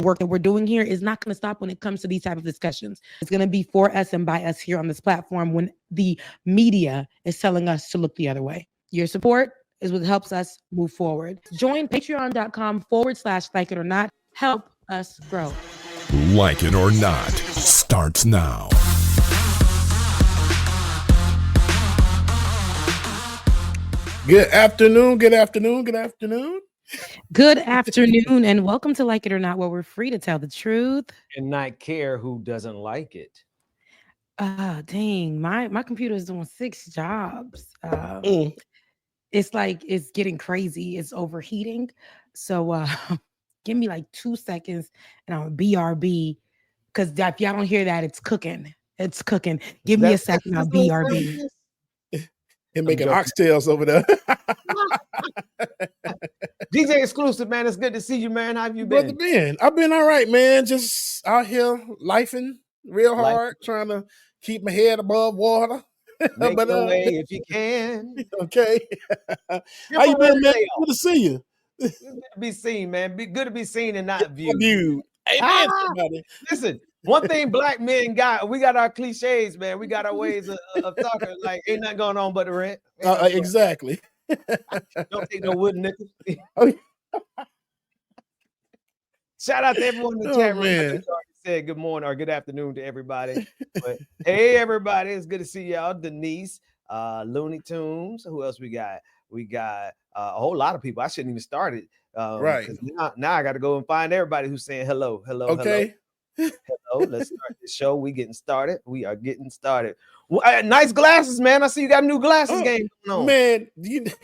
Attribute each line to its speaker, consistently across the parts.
Speaker 1: work that we're doing here is not going to stop when it comes to these type of discussions. It's going to be for us and by us here on this platform when the media is telling us to look the other way. Your support is what helps us move forward. Join patreon.com/like it or not. Help us grow.
Speaker 2: Like It or Not starts now.
Speaker 3: Good afternoon, good afternoon, good afternoon.
Speaker 1: Good afternoon, and welcome to Like It or Not, where we're free to tell the truth
Speaker 4: and not care who doesn't like it.
Speaker 1: Dang, my computer is doing 6 jobs. It's like it's getting crazy. It's overheating. So give me like 2 seconds, and I'm BRB. Because if y'all don't hear that, it's cooking. It's cooking. Give me a second. I'll BRB.
Speaker 3: And making oxtails over there.
Speaker 4: DJ Exclusive, man. It's good to see you, man. How have you been?
Speaker 3: Brother Ben, I've been all right, man. Just out here lifing real hard, trying to keep my head above water.
Speaker 4: Make your way if you can.
Speaker 3: Okay. How you been, man? Good to see you.
Speaker 4: Good to be seen, man. Good to be seen and not viewed.
Speaker 3: Hey, man, somebody.
Speaker 4: Listen, one thing black men got, we got our cliches, man. We got our ways of talking. Like, ain't nothing going on but the rent.
Speaker 3: Exactly.
Speaker 4: Don't take no wooden nickels.
Speaker 3: Oh,
Speaker 4: Shout out to everyone in the chat room.
Speaker 3: Man.
Speaker 4: Said good morning or good afternoon to everybody. But hey, everybody, it's good to see y'all. Denise, Looney Tunes. Who else we got? We got a whole lot of people. I shouldn't even start it.
Speaker 3: Right.
Speaker 4: Now I got to go and find everybody who's saying hello.
Speaker 3: Okay.
Speaker 4: Hello. Let's start the show. We getting started. We are getting started. Well, nice glasses, man. I see you got new glasses game going on.
Speaker 3: Man,
Speaker 1: and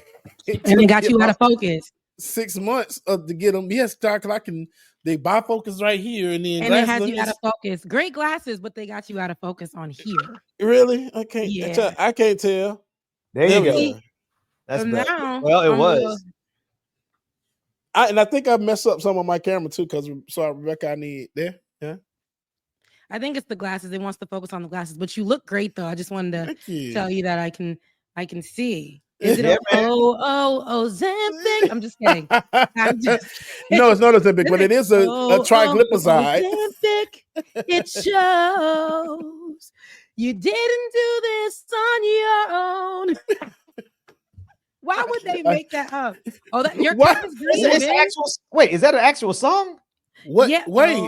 Speaker 1: they got you out of focus.
Speaker 3: 6 months to get them. Yes, because I can. They bifocus right here, and then
Speaker 1: it has you out of focus. Great glasses, but they got you out of focus on here.
Speaker 3: Really? I can't.
Speaker 1: Yeah.
Speaker 3: I can't tell.
Speaker 4: There you go. That's
Speaker 1: now.
Speaker 4: Well, it was.
Speaker 3: I think I messed up some of my camera too, because sorry, Rebecca, I need there. Yeah.
Speaker 1: I think it's the glasses. It wants to focus on the glasses, but you look great though. I just wanted to tell you that I can see. Is it Ozempic? I'm just kidding.
Speaker 3: No, it's not Ozempic, but it is a triglyceride.
Speaker 1: Ozempic. It shows you didn't do this on your own. Why would they make that up? Oh, your cup is green.
Speaker 4: Wait, is that an actual song?
Speaker 3: What?
Speaker 1: Yeah,
Speaker 3: wait.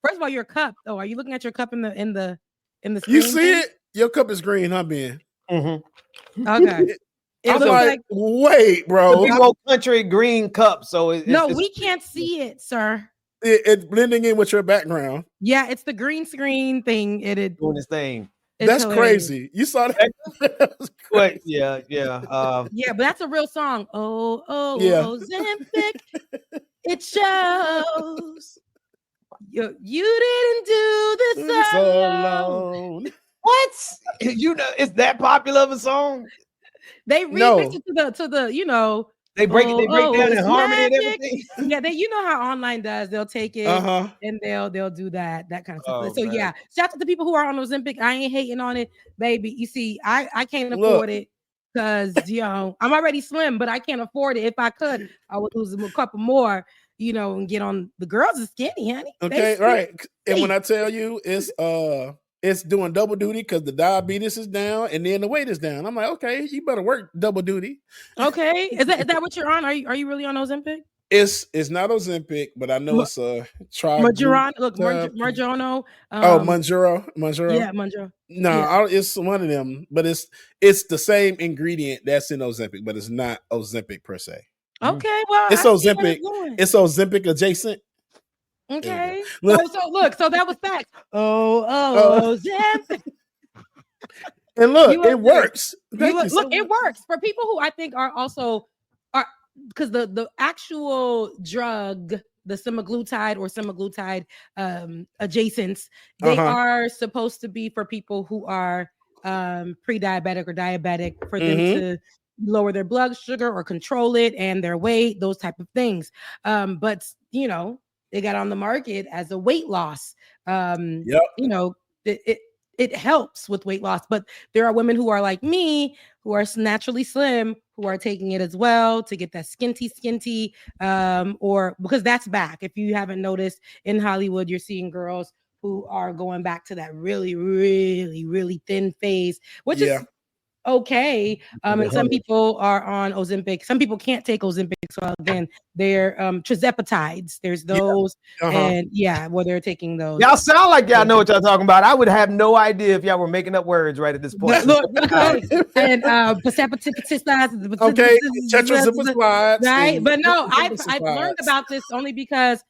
Speaker 1: First of all, your cup. Oh, are you looking at your cup in the screen?
Speaker 3: You see it? Your cup is green, huh, Ben?
Speaker 4: Mm-hmm.
Speaker 1: Okay.
Speaker 3: I'm like, wait, bro.
Speaker 4: Big old country green cup. So
Speaker 1: we can't see it, sir.
Speaker 3: It's blending in with your background.
Speaker 1: Yeah, it's the green screen thing. It
Speaker 4: doing this thing.
Speaker 3: That's crazy. You saw that?
Speaker 4: But yeah.
Speaker 1: Yeah, but that's a real song. Ozempic. It shows you didn't do this alone.
Speaker 4: What? You know, it's that popular of a song.
Speaker 1: They remix it to the
Speaker 4: they break it down in harmony and everything.
Speaker 1: Yeah, you know how online does. They'll take it and they'll do that kind of stuff. So yeah, shout out to the people who are on Ozempic. I ain't hating on it, baby. You see, I can't afford it because I'm already slim, but I can't afford it. If I could, I would lose a couple more, and get on. The girls are skinny, honey.
Speaker 3: Okay, right. And when I tell you it's doing double duty because the diabetes is down and then the weight is down. I'm like, okay, you better work double duty.
Speaker 1: Okay, is that what you're on? Are you really on Ozempic?
Speaker 3: It's not Ozempic, but I know it's a
Speaker 1: Marjono. Look, Marjono.
Speaker 3: Monjaro.
Speaker 1: Yeah, Monjaro.
Speaker 3: No, it's one of them, but it's the same ingredient that's in Ozempic, but it's not Ozempic per se.
Speaker 1: Okay, well,
Speaker 3: it's Ozempic. It's Ozempic adjacent.
Speaker 1: Okay. So that was facts. Ozempic.
Speaker 3: And look, it works.
Speaker 1: It works for people who I think are because the actual drug, the semaglutide or semaglutide adjacents, they are supposed to be for people who are pre-diabetic or diabetic, for them to lower their blood sugar or control it and their weight, those type of things. But they got on the market as a weight loss. It helps with weight loss, but there are women who are like me who are naturally slim who are taking it as well to get that skinty, or because that's back. If you haven't noticed, in Hollywood, you're seeing girls who are going back to that really, really, really thin phase, which is okay. And some people are on Ozempic. Some people can't take Ozempic. So again, they're trizepatides. There's those, and where they're taking those.
Speaker 4: Y'all sound like y'all know what y'all talking about. I would have no idea if y'all were making up words right at this point.
Speaker 1: And
Speaker 3: okay,
Speaker 1: right? But no, I've learned about this only because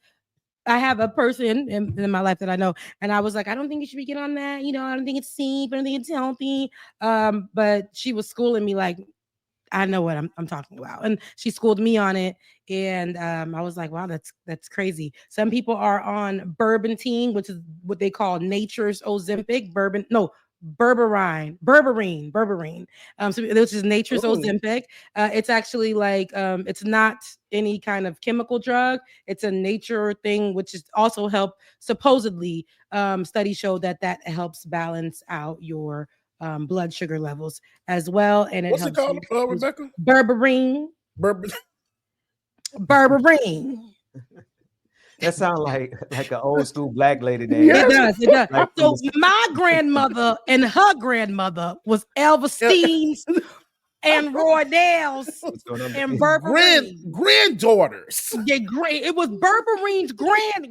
Speaker 1: I have a person in my life that I know, and I was like, I don't think you should be getting on that. You know, I don't think it's safe. I don't think it's healthy. But she was schooling me like, I know what I'm talking about, and she schooled me on it. And I was like, wow, that's crazy. Some people are on Berberine, which is what they call nature's Ozempic. Berberine, so which is nature's Ozempic. It's actually like it's not any kind of chemical drug. It's a nature thing, which is also supposedly studies show that helps balance out your blood sugar levels as well. And
Speaker 3: what's it called, Rebecca?
Speaker 1: Berberine.
Speaker 4: That sounds like an old school black lady name.
Speaker 1: It does. Like, so my grandmother and her grandmother was Elva Steen's and Roy Dale's and Berberine's
Speaker 3: granddaughters.
Speaker 1: Yeah, it was Berberine's grand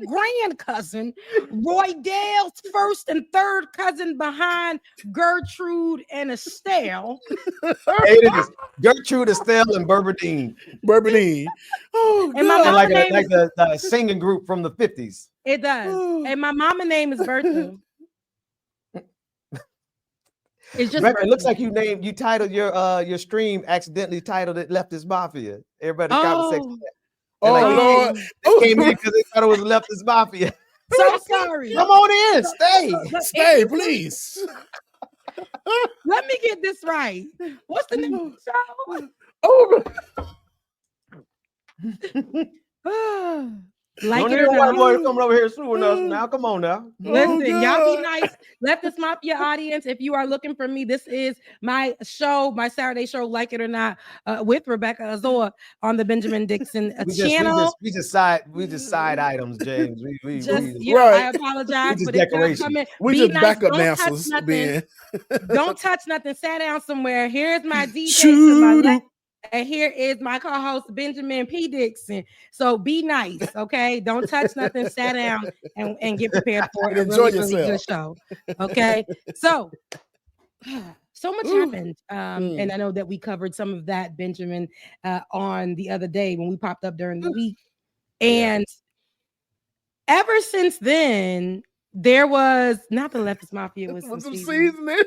Speaker 1: cousin, Roy Dale's first and third cousin behind Gertrude and Estelle.
Speaker 4: It is Gertrude, Estelle, and Berberine.
Speaker 3: Oh,
Speaker 1: and my mama
Speaker 4: like the singing group from the 50s.
Speaker 1: It does. And my mama name is Bertha. It's just
Speaker 4: Rebecca, it looks like you titled your stream accidentally titled it Leftist Mafia. Everybody conversation.
Speaker 3: Lord.
Speaker 4: Came in because they thought it was Leftist Mafia.
Speaker 1: So sorry.
Speaker 4: Come on in.
Speaker 3: Stay, please.
Speaker 1: Let me get this right. What's the name of the show? Like it or not,
Speaker 4: coming over here suing us now. Come on now.
Speaker 1: Listen, y'all be nice. Leftist Mafia audience, if you are looking for me, this is my show, my Saturday show, Like It or Not, with Rebecca Azor on the Benjamin Dixon channel.
Speaker 4: We just side items, James.
Speaker 1: I apologize, but if you're coming,
Speaker 3: we just nice, backup dancers.
Speaker 1: Don't touch nothing. Sat down somewhere. Here's my DJ to my left. And here is my co-host, Benjamin P. Dixon. So be nice, okay? Don't touch nothing. Sat down and get prepared for it.
Speaker 3: Enjoy
Speaker 1: really good show, okay? So much happened. And I know that we covered some of that, Benjamin, on the other day when we popped up during the week. And ever since then, there was not the Leftist Mafia. It was some seasoning.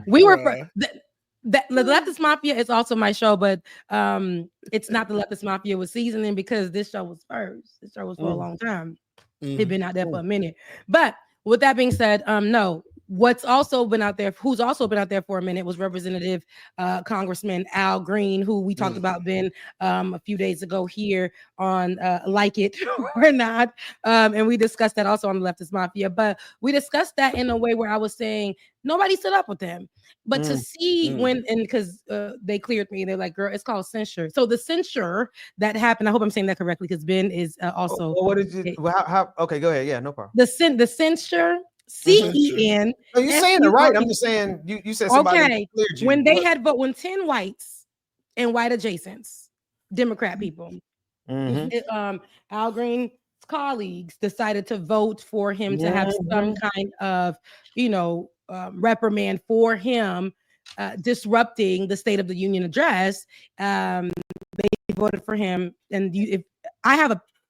Speaker 1: We were... The Leftist Mafia is also my show, but it's not the Leftist Mafia with seasoning because this show was first. This show was for a long time. It's been out there for a minute. But with that being said, no. Who's also been out there for a minute was Representative Congressman Al Green, who we talked about a few days ago here on Like It or Not. And we discussed that also on the Leftist Mafia. But we discussed that in a way where I was saying nobody stood up with them. But to see because they cleared me, they're like, girl, it's called censure. So the censure that happened, I hope I'm saying that correctly because Ben is also.
Speaker 4: What did you? How? Okay, go ahead. Yeah, no problem.
Speaker 1: The censure. CEN.
Speaker 4: No, you're saying it right. I'm just saying you said somebody cleared you.
Speaker 1: When they had when 10 whites and white adjacents, Democrat people, Al Green's colleagues decided to vote for him to have some kind of, reprimand for him disrupting the State of the Union address. They voted for him, and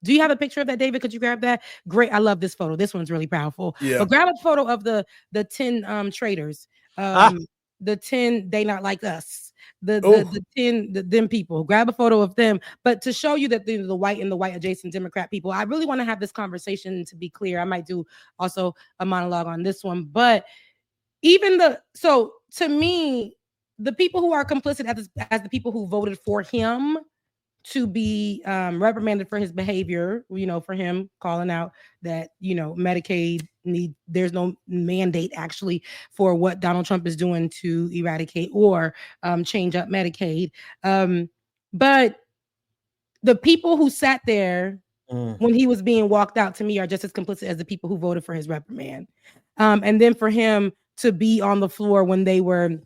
Speaker 1: do you have a picture of that, David? Could you grab that? Great. I love this photo. This one's really powerful. Yeah. But grab a photo of the 10 traitors. The 10 they not like us. The 10 them people. Grab a photo of them. But to show you that the white and the white adjacent Democrat people, I really want to have this conversation to be clear. I might do also a monologue on this one. But to me, the people who are complicit as the people who voted for him to be reprimanded for his behavior, for him calling out that, Medicaid there's no mandate actually for what Donald Trump is doing to eradicate or change up Medicaid. But the people who sat there when he was being walked out, to me, are just as complicit as the people who voted for his reprimand. And then for him to be on the floor when they were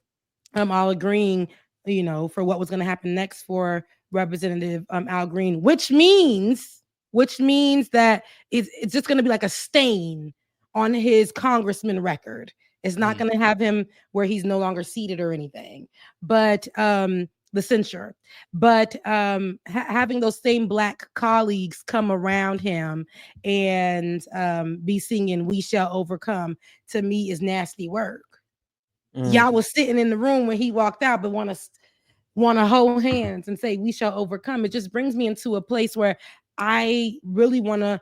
Speaker 1: all agreeing, for what was going to happen next for Representative Al Green, which means that it's just going to be like a stain on his congressman record. It's not going to have him where he's no longer seated or anything, but the censure. But having those same Black colleagues come around him and be singing "We Shall Overcome," to me is nasty work. Y'all was sitting in the room when he walked out, but want to hold hands and say "We shall overcome." It just brings me into a place where I really want to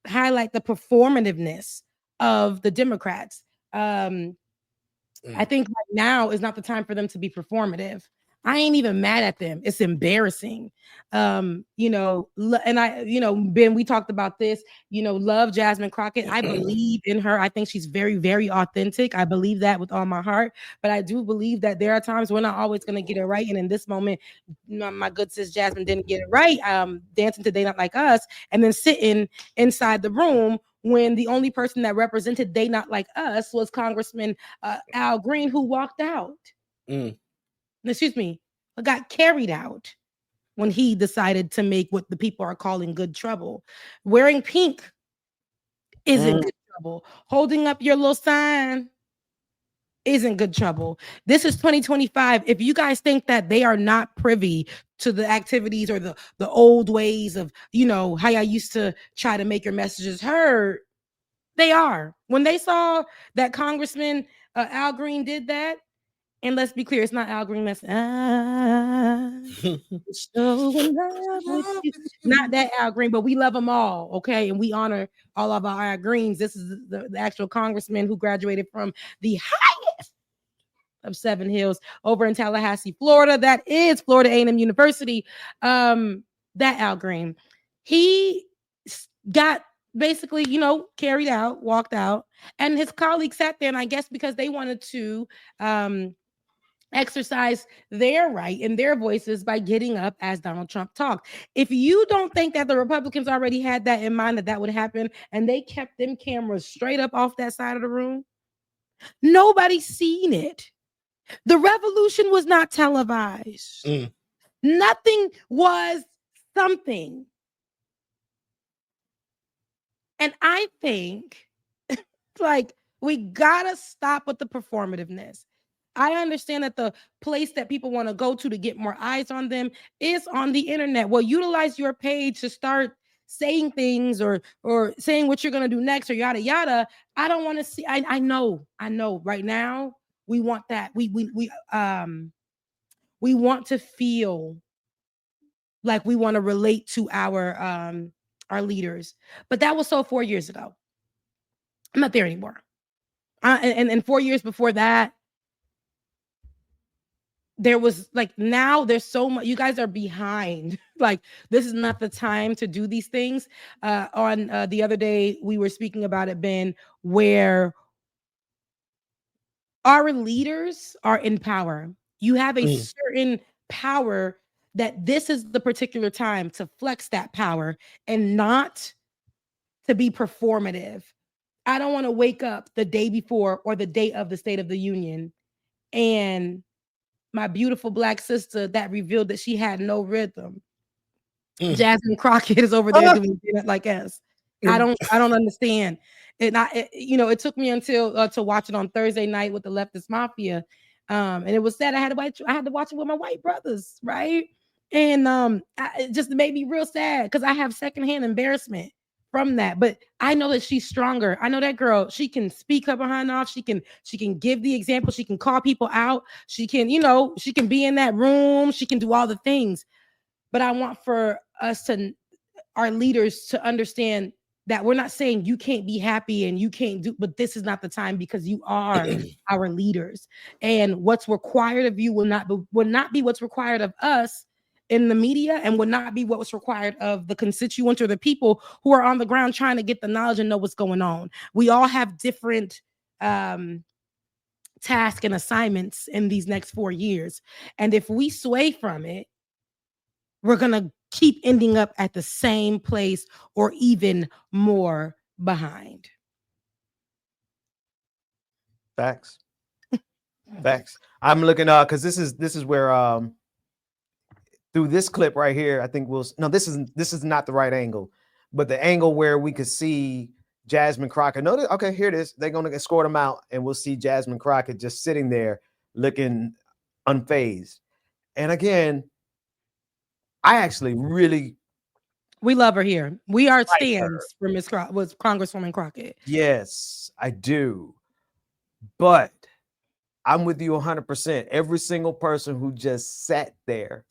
Speaker 1: highlight the performativeness of the Democrats. I think right now is not the time for them to be performative. I ain't even mad at them. It's embarrassing. And I, Ben, we talked about this, love Jasmine Crockett. I believe in her. I think she's very, very authentic. I believe that with all my heart. But I do believe that there are times we're not always going to get it right. And in this moment, my good sis Jasmine didn't get it right. Dancing to They Not Like Us and then sitting inside the room when the only person that represented They Not Like Us was Congressman Al Green, who walked out. Excuse me, got carried out when he decided to make what the people are calling good trouble. Wearing pink isn't good trouble. Holding up your little sign isn't good trouble. This is 2025. If you guys think that they are not privy to the activities or the old ways of, how I used to try to make your messages heard, they are. When they saw that Congressman Al Green did that, and let's be clear, it's not Al Green. That's not that Al Green, but we love them all, okay? And we honor all of our Greens. This is the actual congressman who graduated from the highest of Seven Hills over in Tallahassee, Florida. That is Florida A&M University. That Al Green, he got basically, carried out, walked out, and his colleagues sat there. And I guess because they wanted to exercise their right and their voices by getting up as Donald Trump talked. If you don't think that the Republicans already had that in mind, that would happen, and they kept them cameras straight up off that side of the room, nobody's seen it. The revolution was not televised. Nothing was something. And I think we gotta stop with the performativeness. I understand that the place that people want to go to get more eyes on them is on the internet. Well, utilize your page to start saying things or saying what you're going to do next or yada, yada. I don't want to see. I know right now we want that. We want to feel like we want to relate to our leaders, but that was so 4 years ago. I'm not there anymore. And 4 years before that, there was now there's so much. You guys are behind. This is not the time to do these things. On the other day, we were speaking about it, Ben, where our leaders are in power. You have a certain power that this is the particular time to flex that power and not to be performative. I don't want to wake up the day before or the day of the State of the Union and my beautiful Black sister that revealed that she had no rhythm. Jasmine Crockett is over there doing it like us. I don't understand. It took me until to watch it on Thursday night with the Leftist Mafia. And it was sad. I had to watch it with my white brothers, right? And it just made me real sad because I have secondhand embarrassment from that. But I know that she's stronger. I know that girl, she can speak her behind off. She can give the example. She can call people out. She can, she can be in that room. She can do all the things. But I want for our leaders to understand that we're not saying you can't be happy and you can't do, but this is not the time because you are our leaders. And what's required of you will not be what's required of us in the media and would not be what was required of the constituents or the people who are on the ground trying to get the knowledge and know what's going on. We all have different tasks and assignments in these next 4 years. And if we sway from it, we're going to keep ending up at the same place or even more behind.
Speaker 4: Facts. Facts. I'm looking because this is where through this clip right here, I think this is not the right angle, but the angle where we could see Jasmine Crockett. Notice, okay, here it is. They're gonna escort him out, and we'll see Jasmine Crockett just sitting there looking unfazed. And again, I actually
Speaker 1: we love her here. We are stands for was Congresswoman Crockett.
Speaker 4: Yes, I do. But I'm with you 100%. Every single person who just sat there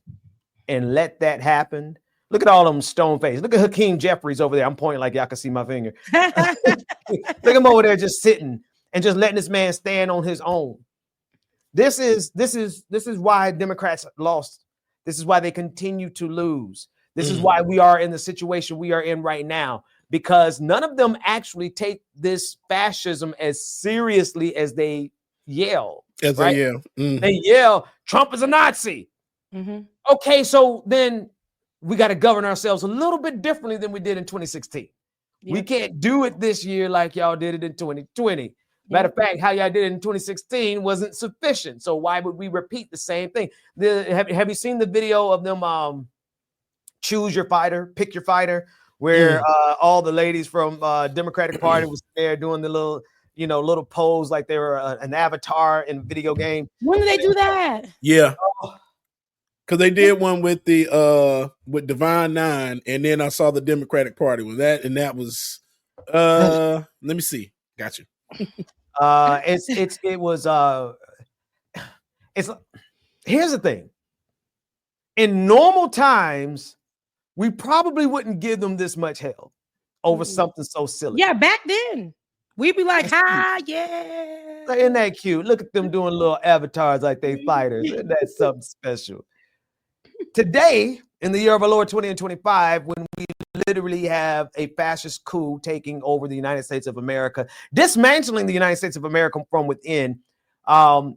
Speaker 4: and let that happen. Look at all of them stone faced. Look at Hakeem Jeffries over there. I'm pointing like y'all can see my finger. Look at him over there just sitting and just letting this man stand on his own. This is why Democrats lost. This is why they continue to lose. This is why we are in the situation we are in right now, because none of them actually take this fascism as seriously as they yell.
Speaker 3: As
Speaker 4: right?
Speaker 3: they yell.
Speaker 4: They yell, Trump is a Nazi. Okay, so then we got to govern ourselves a little bit differently than we did in 2016. Yep. We can't do it this year like y'all did it in 2020. Matter of fact, how y'all did it in 2016 wasn't sufficient. So why would we repeat the same thing? Have you seen the video of them choose your fighter, pick your fighter, where all the ladies from Democratic Party was there doing the little pose like they were an avatar in a video game?
Speaker 1: When did they do that?
Speaker 3: Yeah. Because they did one with the with Divine Nine, and then I saw the Democratic Party with that, and that was let me see. Gotcha.
Speaker 4: Here's the thing. In normal times, we probably wouldn't give them this much hell over something so silly.
Speaker 1: Yeah, back then. We'd be like, yeah.
Speaker 4: Isn't that cute? Look at them doing little avatars like they fighters. Isn't that something special? Today, in the year of our Lord 2025, when we literally have a fascist coup taking over the United States of America, dismantling the United States of America from within,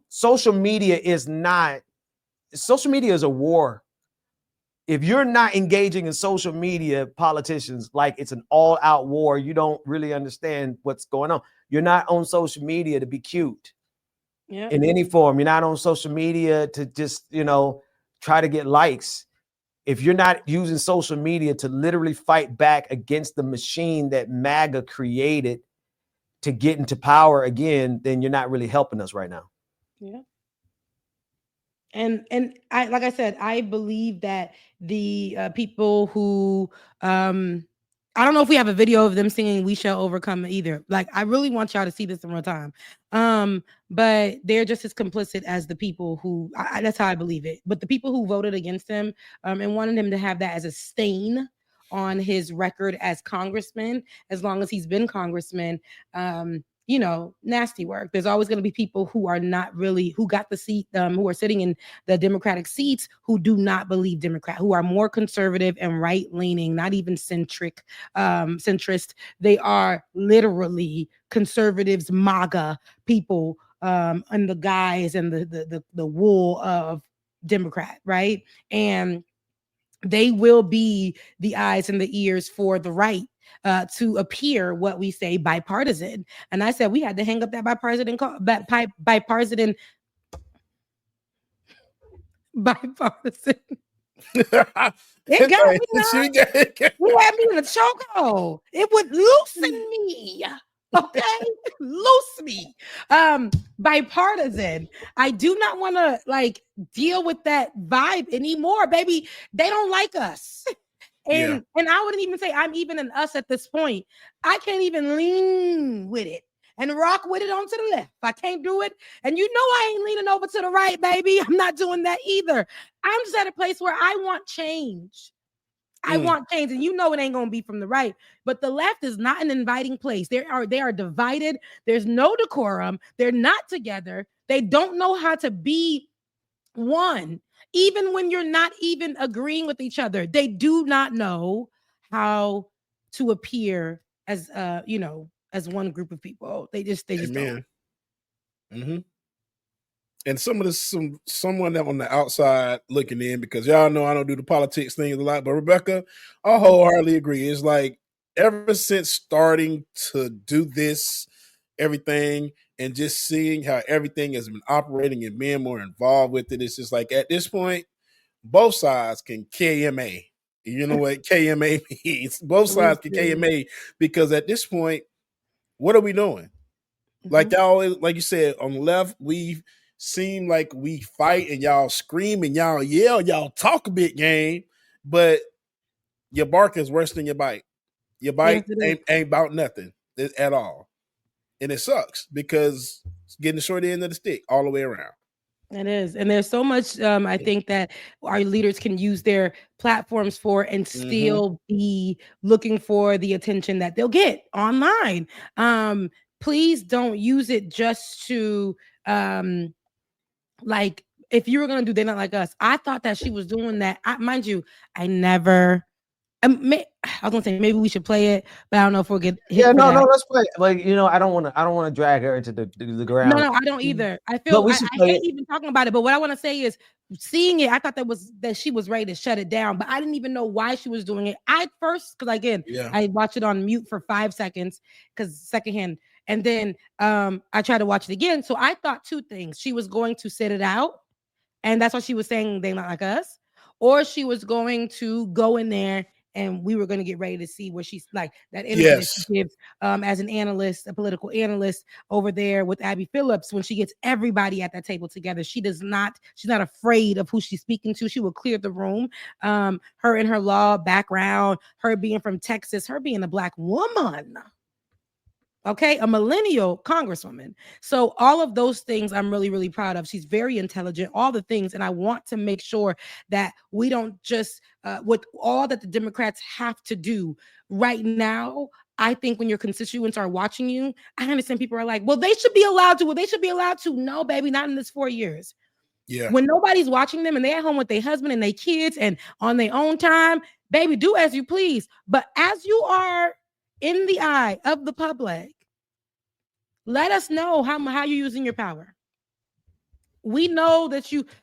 Speaker 4: social media is a war. If you're not engaging in social media, politicians, like it's an all-out war, you don't really understand what's going on. You're not on social media to be cute in any form. You're not on social media to just, try to get likes. If you're not using social media to literally fight back against the machine that MAGA created to get into power again, then you're not really helping us right now.
Speaker 1: Yeah. And I, like I said, I believe that the people who I don't know if we have a video of them singing "We Shall Overcome" either. Like, I really want y'all to see this in real time. But they're just as complicit as the people who, that's how I believe it. But the people who voted against him and wanted him to have that as a stain on his record as congressman, as long as he's been congressman, nasty work. There's always going to be people who are not really, who got the seat, who are sitting in the Democratic seats, who do not believe Democrat, who are more conservative and right-leaning, not even centrist. They are literally conservatives, MAGA people, and the guise and the wool of Democrat, right? And they will be the eyes and the ears for the right to appear, what we say, bipartisan. And I said we had to hang up that bipartisan. It got me. You had me in a chokehold. It would loosen me. Okay, loose me. Bipartisan. I do not want to deal with that vibe anymore, baby. They don't like us. And I wouldn't even say I'm even an us at this point. I can't even lean with it and rock with it onto the left. I can't do it. And I ain't leaning over to the right, baby. I'm not doing that either. I'm just at a place where I want change. I want change, and it ain't gonna be from the right. But the left is not an inviting place. They are divided. There's no decorum. They're not together. They don't know how to be one. even when you're not even agreeing with each other, they do not know how to appear as as one group of people. They just don't.
Speaker 3: Amen. And someone that on the outside looking in, because y'all know I don't do the politics thing a lot, but Rebecca, I wholeheartedly agree. It's like ever since starting to do this, everything, and just seeing how everything has been operating and being more involved with it, it's just like at this point, both sides can KMA. You know what KMA means? Both sides can KMA, because at this point, what are we doing? Like y'all, like you said, on the left, we seem like we fight and y'all scream and y'all yell, y'all talk a big game, but your bark is worse than your bite. Your bite ain't about nothing at all. And it sucks because it's getting the short end of the stick all the way around.
Speaker 1: It is. And there's so much I think that our leaders can use their platforms for and still be looking for the attention that they'll get online. Please don't use it just to like, if you were going to do They're Not Like Us. I thought that she was doing that. Mind you, I never I was gonna say maybe we should play it, but I don't know if we'll get hit.
Speaker 4: No, let's play it. Like, I don't want to drag her into the ground.
Speaker 1: No, I don't either. I feel I hate even talking about it. But what I want to say is, seeing it, I thought that she was ready to shut it down, but I didn't even know why she was doing it. Because I watched it on mute for 5 seconds because secondhand, and then I tried to watch it again. So I thought two things: she was going to sit it out, and that's why she was saying They're Not Like Us, or she was going to go in there and we were going to get ready to see where she's like that interview that she gives as an analyst, a political analyst over there with Abby Phillips, when she gets everybody at that table together. She's not afraid of who she's speaking to. She will clear the room. Her and her law background, her being from Texas, her being a Black woman. Okay, a millennial congresswoman. So all of those things I'm really, really proud of. She's very intelligent, all the things. And I want to make sure that we don't just, with all that the Democrats have to do right now, I think when your constituents are watching you, I understand people are like, well, they should be allowed to. Well, they should be allowed to. No, baby, not in this 4 years.
Speaker 3: Yeah.
Speaker 1: When nobody's watching them and they're at home with their husband and their kids and on their own time, baby, do as you please. But as you are in the eye of the public, let us know how you're using your power. We know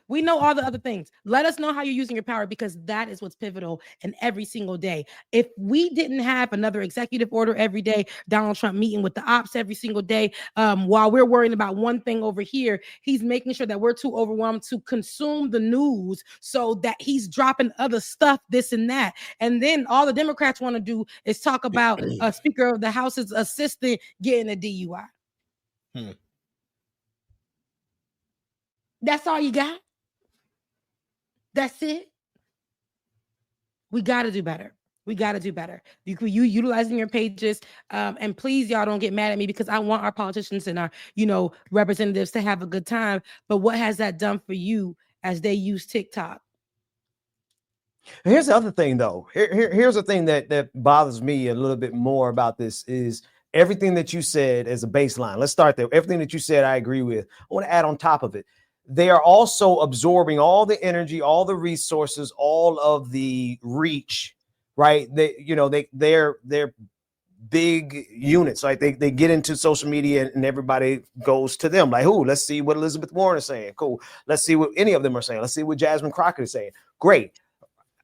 Speaker 1: we know all the other things. Let us know how you're using your power, because that is what's pivotal in every single day. If we didn't have another executive order every day, Donald Trump meeting with the ops every single day, while we're worrying about one thing over here, he's making sure that we're too overwhelmed to consume the news, so that he's dropping other stuff, this and that. And then all the Democrats want to do is talk about Speaker of the House's assistant getting a DUI. That's all you got? That's it? We got to do better. We got to do better. You utilizing your pages, and please, y'all, don't get mad at me, because I want our politicians and our, representatives to have a good time. But what has that done for you as they use TikTok?
Speaker 4: Here's the other thing, though. Here's the thing that bothers me a little bit more about this is everything that you said as a baseline. Let's start there. Everything that you said, I agree with. I want to add on top of it. They are also absorbing all the energy, all the resources, all of the reach, right? They're big units. Like they get into social media and everybody goes to them. Like, let's see what Elizabeth Warren is saying. Cool. Let's see what any of them are saying. Let's see what Jasmine Crockett is saying. Great.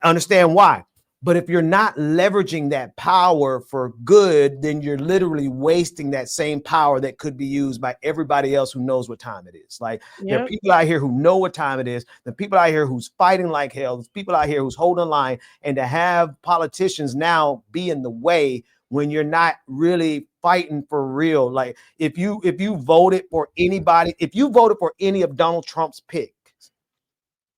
Speaker 4: Understand why. But if you're not leveraging that power for good, then you're literally wasting that same power that could be used by everybody else who knows what time it is. Like, there are people out here who know what time it is. The people out here who's fighting like hell. There's people out here who's holding line. And to have politicians now be in the way when you're not really fighting for real. Like, if you voted for anybody, if you voted for any of Donald Trump's picks,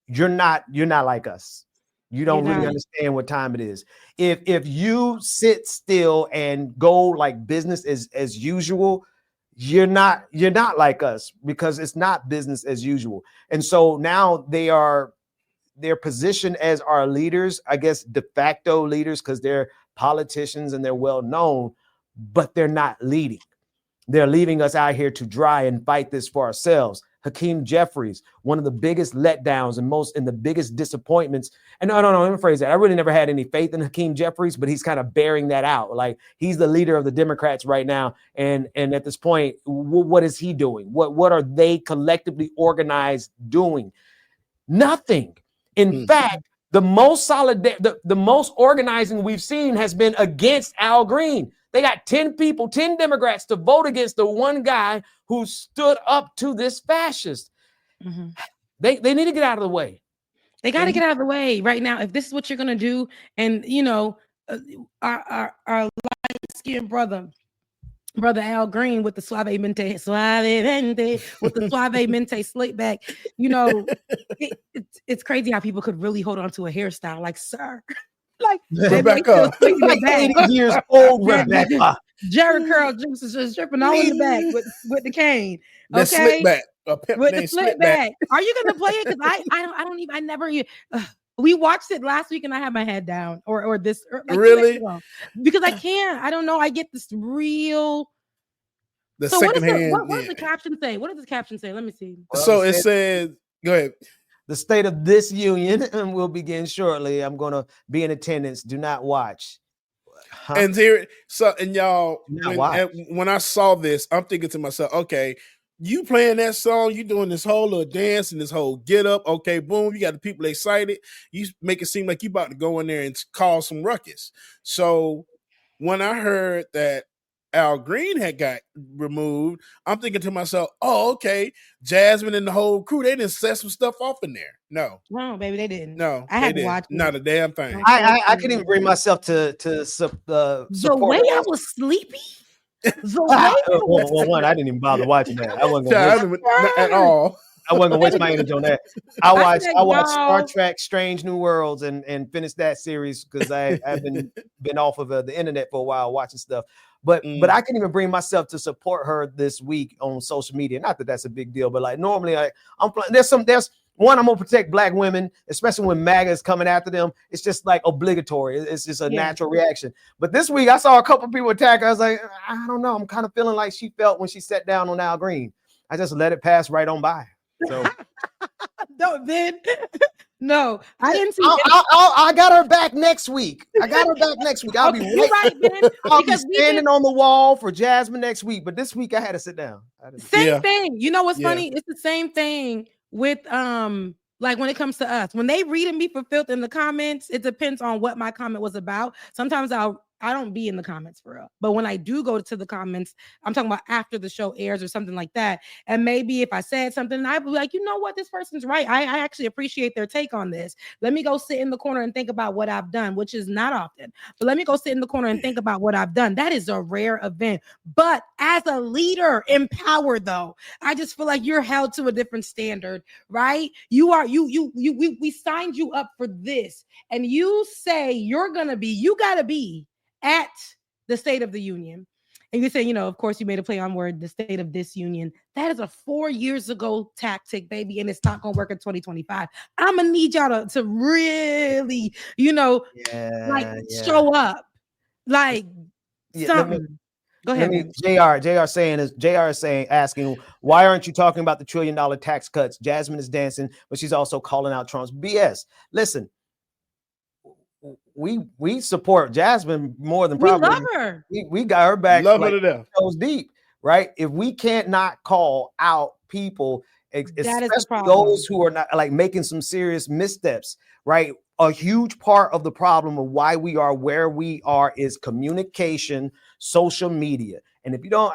Speaker 4: you're not like us. You don't really understand what time it is. If you sit still and go like business as usual, you're not like us, because it's not business as usual. And so now they're positioned as our leaders, I guess de facto leaders, because they're politicians and they're well known, but they're not leading. They're leaving us out here to dry and fight this for ourselves. Hakeem Jeffries, one of the biggest letdowns and the biggest disappointments. And no, let me phrase that. I really never had any faith in Hakeem Jeffries, but he's kind of bearing that out. Like, he's the leader of the Democrats right now. And at this point, what is he doing? What are they collectively organized doing? Nothing. In fact, the most the most organizing we've seen has been against Al Green. They got 10 Democrats to vote against the one guy who stood up to this fascist. Mm-hmm. They need to get out of the way.
Speaker 1: They got to get out of the way right now. If this is what you're going to do, and our light-skinned brother Al Green with the suave mente slick back, it's crazy how people could really hold on to a hairstyle. Like, sir, like
Speaker 3: Rebecca,
Speaker 4: like 80 years old, Rebecca.
Speaker 1: Jerry curl juice is just dripping all in the back with the cane. Okay,
Speaker 3: slick back,
Speaker 1: with the slick back. Are you gonna play it? Because I never. We watched it last week and I had my head down, or this
Speaker 3: really
Speaker 1: because I can't. I don't know. I get this real.
Speaker 3: The
Speaker 1: so
Speaker 3: second hand.
Speaker 1: What does the caption say? What does the caption say? Let me see.
Speaker 3: So it says, go ahead.
Speaker 4: The state of this union will begin shortly. I'm going to be in attendance. Do not watch. Huh?
Speaker 3: And y'all, when I saw this, I'm thinking to myself, okay, you playing that song, you doing this whole little dance and this whole get up. Okay, boom, you got the people excited. You make it seem like you about to go in there and cause some ruckus. So when I heard that Al Green had got removed, I'm thinking to myself, oh, okay, Jasmine and the whole crew, they didn't set some stuff off in there. No,
Speaker 1: baby, they didn't.
Speaker 3: No,
Speaker 1: I haven't watched
Speaker 3: not a damn thing.
Speaker 4: I couldn't even bring myself to support
Speaker 1: the way I was sleepy.
Speaker 4: I didn't even bother watching that. I wasn't
Speaker 3: at all.
Speaker 4: I wasn't gonna waste my energy on that. I watched Star Trek: Strange New Worlds and finished that series because I've been off of the internet for a while watching stuff. But I couldn't even bring myself to support her this week on social media. Not that that's a big deal, but like normally I'm there's I'm gonna protect Black women, especially when MAGA is coming after them. It's just like obligatory. It's just a natural reaction. But this week I saw a couple people attack her. I was like, I don't know. I'm kind of feeling like she felt when she sat down on Al Green. I just let it pass right on by. So
Speaker 1: no, I didn't see.
Speaker 4: I got her back next week. I'll be right, Ben. I'll be standing on the wall for Jasmine next week. But this week I had to sit down.
Speaker 1: Same thing. You know what's funny? It's the same thing with like when it comes to us. When they reading me for filth in the comments, it depends on what my comment was about. Sometimes I don't be in the comments for real. But when I do go to the comments, I'm talking about after the show airs or something like that. And maybe if I said something, I'd be like, you know what? This person's right. I actually appreciate their take on this. Let me go sit in the corner and think about what I've done, which is not often. But let me go sit in the corner and think about what I've done. That is a rare event. But as a leader in power, though, I just feel like you're held to a different standard, right? We signed you up for this. And you say you gotta be at the State of the Union. And you say, of course you made a play on word, the state of this union. That is a 4 years ago tactic, baby. And it's not going to work in 2025. I'm going to need y'all to really, show up. Like something. Go ahead.
Speaker 4: JR is asking, why aren't you talking about the $1 trillion tax cuts? Jasmine is dancing, but she's also calling out Trump's BS. Listen, we support Jasmine more than probably.
Speaker 1: We love her.
Speaker 4: We got her back.
Speaker 3: Love her to death.
Speaker 4: Goes deep, right? If we can't not call out people, especially those who are not like making some serious missteps, right? A huge part of the problem of why we are where we are is communication, social media. And if you don't,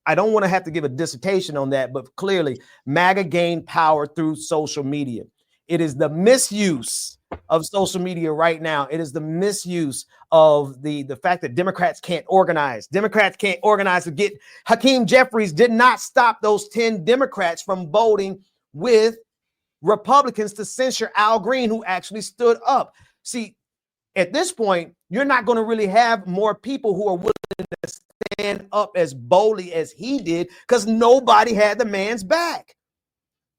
Speaker 4: I don't want to have to give a dissertation on that, but clearly MAGA gained power through social media. It is the misuse of social media right now. It is the misuse of the fact that Democrats can't organize. Democrats can't organize to get Hakeem Jeffries did not stop those 10 Democrats from voting with Republicans to censure Al Green, who actually stood up. See, at this point, you're not going to really have more people who are willing to stand up as boldly as he did because nobody had the man's back.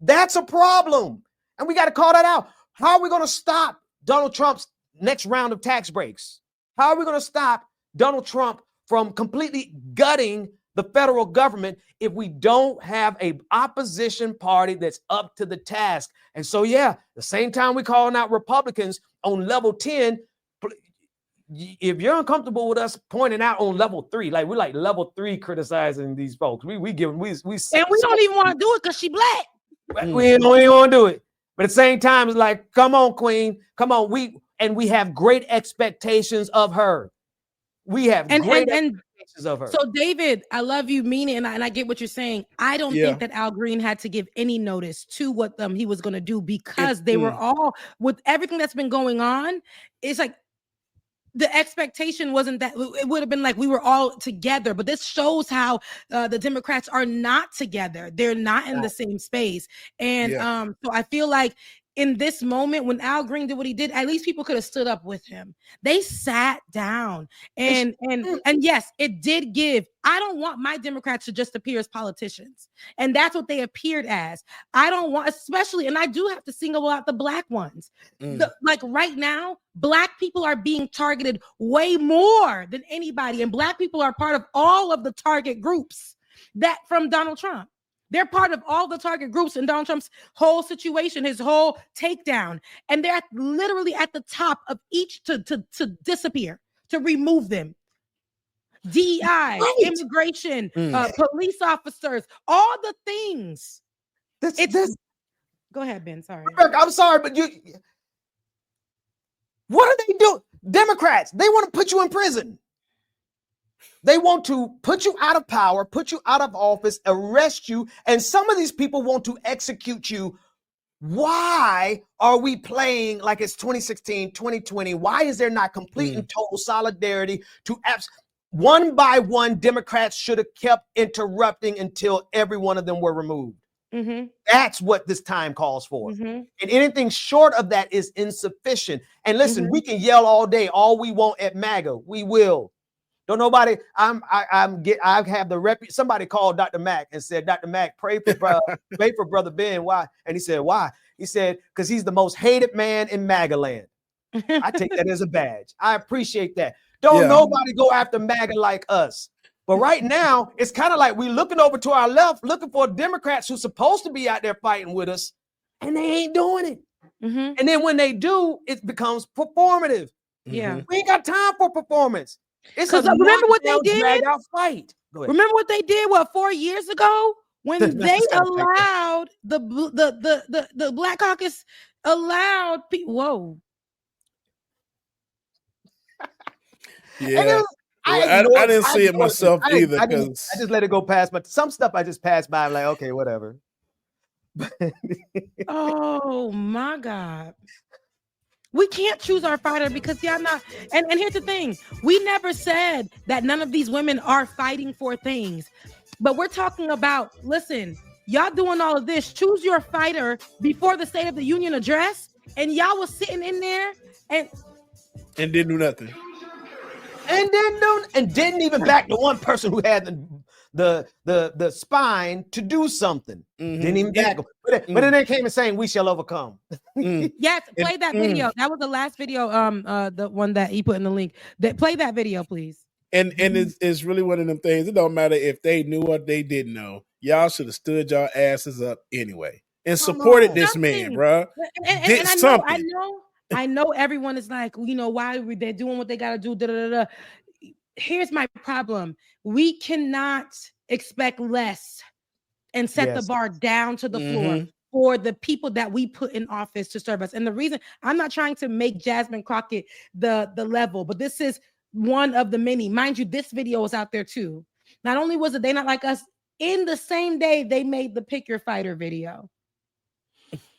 Speaker 4: That's a problem. And we got to call that out. How are we going to stop Donald Trump's next round of tax breaks? How are we going to stop Donald Trump from completely gutting the federal government if we don't have a opposition party that's up to the task. And so, yeah, the same time we calling out Republicans on level 10, if you're uncomfortable with us pointing out on level 3, like we're like level 3 criticizing these folks, we and we don't
Speaker 1: even want to do it because she black.
Speaker 4: We don't even want to do it. But at the same time, it's like, come on, Queen, come on. We have great expectations of her. We have great expectations of her.
Speaker 1: So, David, I love you, mean it, and I get what you're saying. I don't think that Al Green had to give any notice to what he was going to do because they were all, with everything that's been going on, it's like, the expectation wasn't that it would have been like we were all together, but this shows how the Democrats are not together. They're not in the same space. And so I feel like in this moment when Al Green did what he did, at least people could have stood up with him. They sat down and yes, it did give. I don't want my Democrats to just appear as politicians. And that's what they appeared as. I don't want, especially, and I do have to single out the black ones. Like right now, black people are being targeted way more than anybody. And black people are part of all of the target groups that from Donald Trump. They're part of all the target groups in Donald Trump's whole situation, his whole takedown. And they're literally at the top of each to disappear, to remove them. DEI, immigration, police officers, all the things. Go ahead, Ben. Sorry.
Speaker 4: Rebecca, I'm sorry, but what are they doing? Democrats, they want to put you in prison. They want to put you out of power, put you out of office, arrest you, and some of these people want to execute you. Why are we playing like it's 2016, 2020? Why is there not complete and total solidarity to one by one? Democrats should have kept interrupting until every one of them were removed. That's what this time calls for. And anything short of that is insufficient. And listen, we can yell all day, all we want at MAGA. We will. Don't nobody. I have the somebody called Dr. Mack and said, Dr. Mack, pray for Brother Ben. Why? And he said, why? He said, because he's the most hated man in MAGA land. I take that as a badge. I appreciate that. Don't nobody go after MAGA like us. But right now, it's kind of like we're looking over to our left, looking for Democrats who's supposed to be out there fighting with us, and they ain't doing it. And then when they do, it becomes performative.
Speaker 1: Yeah,
Speaker 4: we ain't got time for performance. It's
Speaker 1: remember what they did?
Speaker 4: Fight.
Speaker 1: Remember what they did? 4 years ago when they allowed the Black Caucus allowed people. Whoa.
Speaker 3: Yeah. I didn't see it myself either.
Speaker 4: I just let it go past. But some stuff I just passed by. I'm like, okay, whatever.
Speaker 1: Oh my God. We can't choose our fighter because y'all not. And here's the thing. We never said that none of these women are fighting for things. But we're talking about, listen, y'all doing all of this. Choose your fighter before the State of the Union address. And y'all was sitting in there and
Speaker 3: didn't do nothing.
Speaker 4: And didn't even back the one person who had the spine to do something. Didn't even back them. But then they came and saying, "We shall overcome."
Speaker 1: Yes, play that video. That was the last video. The one that he put in the link. Play that video, please.
Speaker 3: And it's really one of them things. It don't matter if they knew or they didn't know. Y'all should have stood y'all asses up anyway and supported this man, bro.
Speaker 1: And I know everyone is like, why are they doing what they got to do? Da, da, da, da. Here's my problem. We cannot expect less and set the bar down to the floor for the people that we put in office to serve us. And the reason I'm not trying to make Jasmine Crockett the level, but this is one of the many. Mind you, this video is out there too. Not only was it They Not Like Us, in the same day they made the Pick Your Fighter video.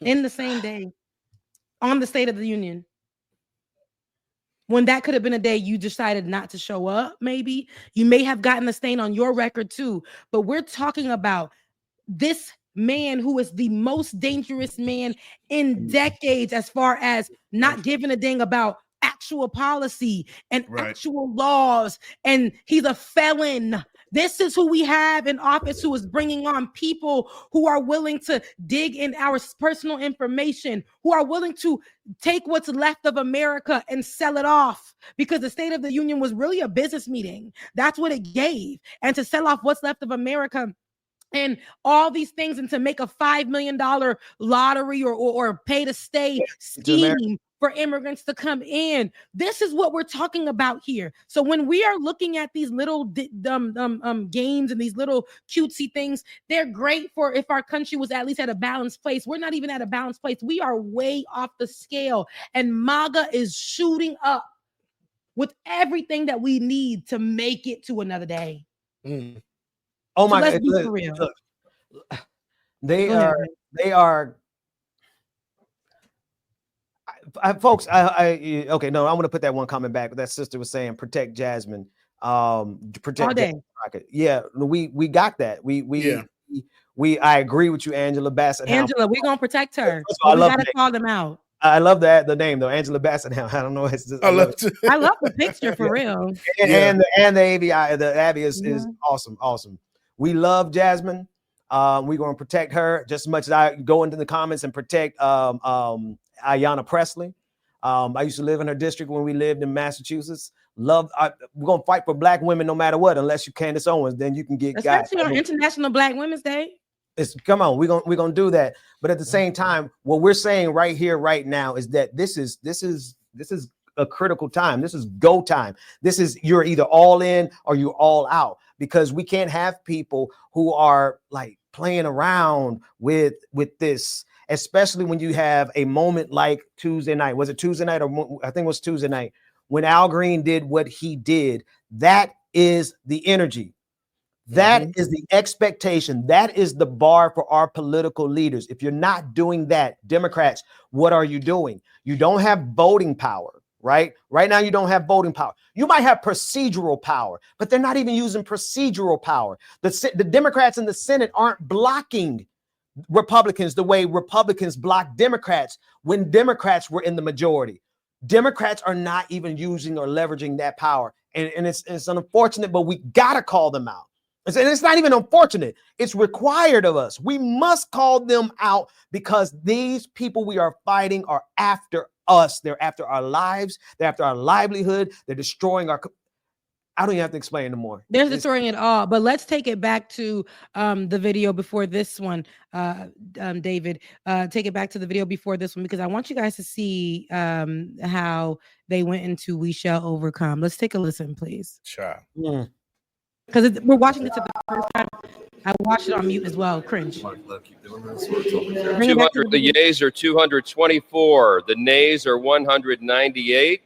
Speaker 1: In the same day. On the State of the Union. When that could have been a day you decided not to show up, maybe. You may have gotten a stain on your record too. But we're talking about this man who is the most dangerous man in decades as far as not giving a dang about actual policy and actual laws. And he's a felon This is who we have in office, who is bringing on people who are willing to dig in our personal information, who are willing to take what's left of America and sell it off, because the State of the Union was really a business meeting. That's what it gave. And to sell off what's left of America and all these things, and to make a $5 million lottery or pay to stay scheme for immigrants to come in. This is what we're talking about here. So when we are looking at these little games and these little cutesy things, they're great for if our country was at least at a balanced place. We're not even at a balanced place. We are way off the scale, and MAGA is shooting up with everything that we need to make it to another day.
Speaker 4: Oh my
Speaker 1: God!
Speaker 4: Look, they are. Folks, okay, no, I'm gonna put that one comment back. That sister was saying, protect Jasmine, protect Jasmine Crockett. Yeah, we got that. I agree with you, Angela Bassett.
Speaker 1: Angela, we're gonna protect her. We gotta call them out.
Speaker 4: I love the name though, Angela Bassett. I don't know.
Speaker 3: I love
Speaker 1: the picture for real.
Speaker 4: And the Abby is awesome. We love Jasmine. We're gonna protect her just as much as I go into the comments and protect Ayanna Presley. I used to live in her district when we lived in Massachusetts. We're gonna fight for Black women no matter what, unless you're Candace Owens, then you can get
Speaker 1: especially on International Black Women's Day.
Speaker 4: Come on, we're gonna do that. But at the same time, what we're saying right here, right now, is that this is a critical time. This is go time. This is, you're either all in or you're all out, because we can't have people who are like playing around with this, especially when you have a moment like Tuesday night. Was it Tuesday night, or I think it was Tuesday night, when Al Green did what he did? That is the energy. That is the expectation. That is the bar for our political leaders. If you're not doing that, Democrats, what are you doing? You don't have voting power, right? Right now, you don't have voting power. You might have procedural power, but they're not even using procedural power. The Democrats in the Senate aren't blocking Republicans the way Republicans blocked Democrats when Democrats were in the majority. Democrats are not even using or leveraging that power. And it's unfortunate, but we got to call them out. And it's not even unfortunate. It's required of us. We must call them out, because these people we are fighting are after us. They're after our lives. They're after our livelihood. They're destroying our... I don't even have to explain no more.
Speaker 1: They're destroying it all. But let's take it back to the video before this one, David. Take it back to the video before this one, because I want you guys to see how they went into We Shall Overcome. Let's take a listen, please.
Speaker 3: Sure.
Speaker 1: Because we're watching this for the first time. I watched it on mute as well. Cringe.
Speaker 5: 200, the yeas are 224. The nays are 198,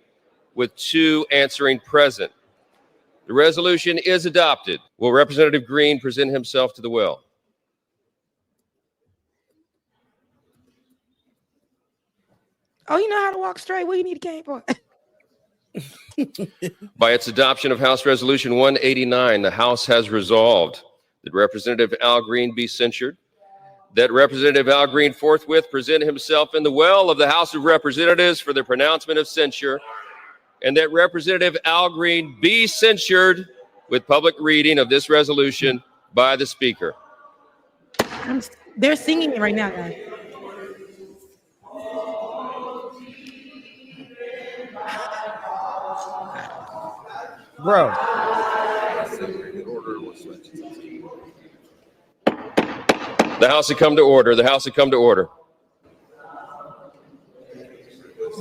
Speaker 5: with 2 answering present. The resolution is adopted. Will Representative Green present himself to the will?
Speaker 1: Oh, you know how to walk straight? What do you need a cane for?
Speaker 5: By its adoption of House Resolution 189, the House has resolved that Representative Al Green be censured, that Representative Al Green forthwith present himself in the well of the House of Representatives for the pronouncement of censure, and that Representative Al Green be censured with public reading of this resolution by the Speaker.
Speaker 1: They're singing it right now, guys.
Speaker 4: Bro.
Speaker 5: The House had come to order. The House had come to order.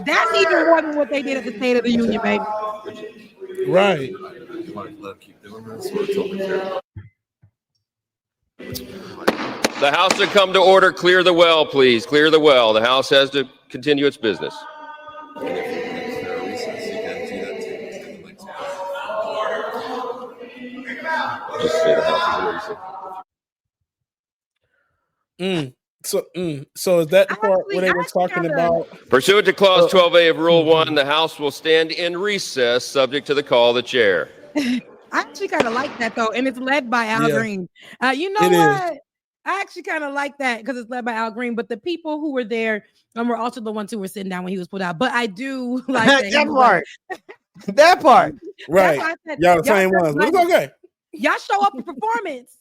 Speaker 1: That's even more than what they did at the State of the Union, baby.
Speaker 3: Right.
Speaker 5: The House had come to order. Clear the well, please. Clear the well. The House has to continue its business. Just say the House is emergency.
Speaker 3: So is that the part where they were talking about?
Speaker 5: Pursuant to Clause 12A of Rule 1, the House will stand in recess subject to the call of the chair.
Speaker 1: I actually kind of like that, though, and it's led by Al Green. You know what? I actually kind of like that because it's led by Al Green, but the people who were there were also the ones who were sitting down when he was put out. But I do like
Speaker 4: that part. That part.
Speaker 3: Right. Y'all the same ones, but it's okay.
Speaker 1: Y'all show up for performance,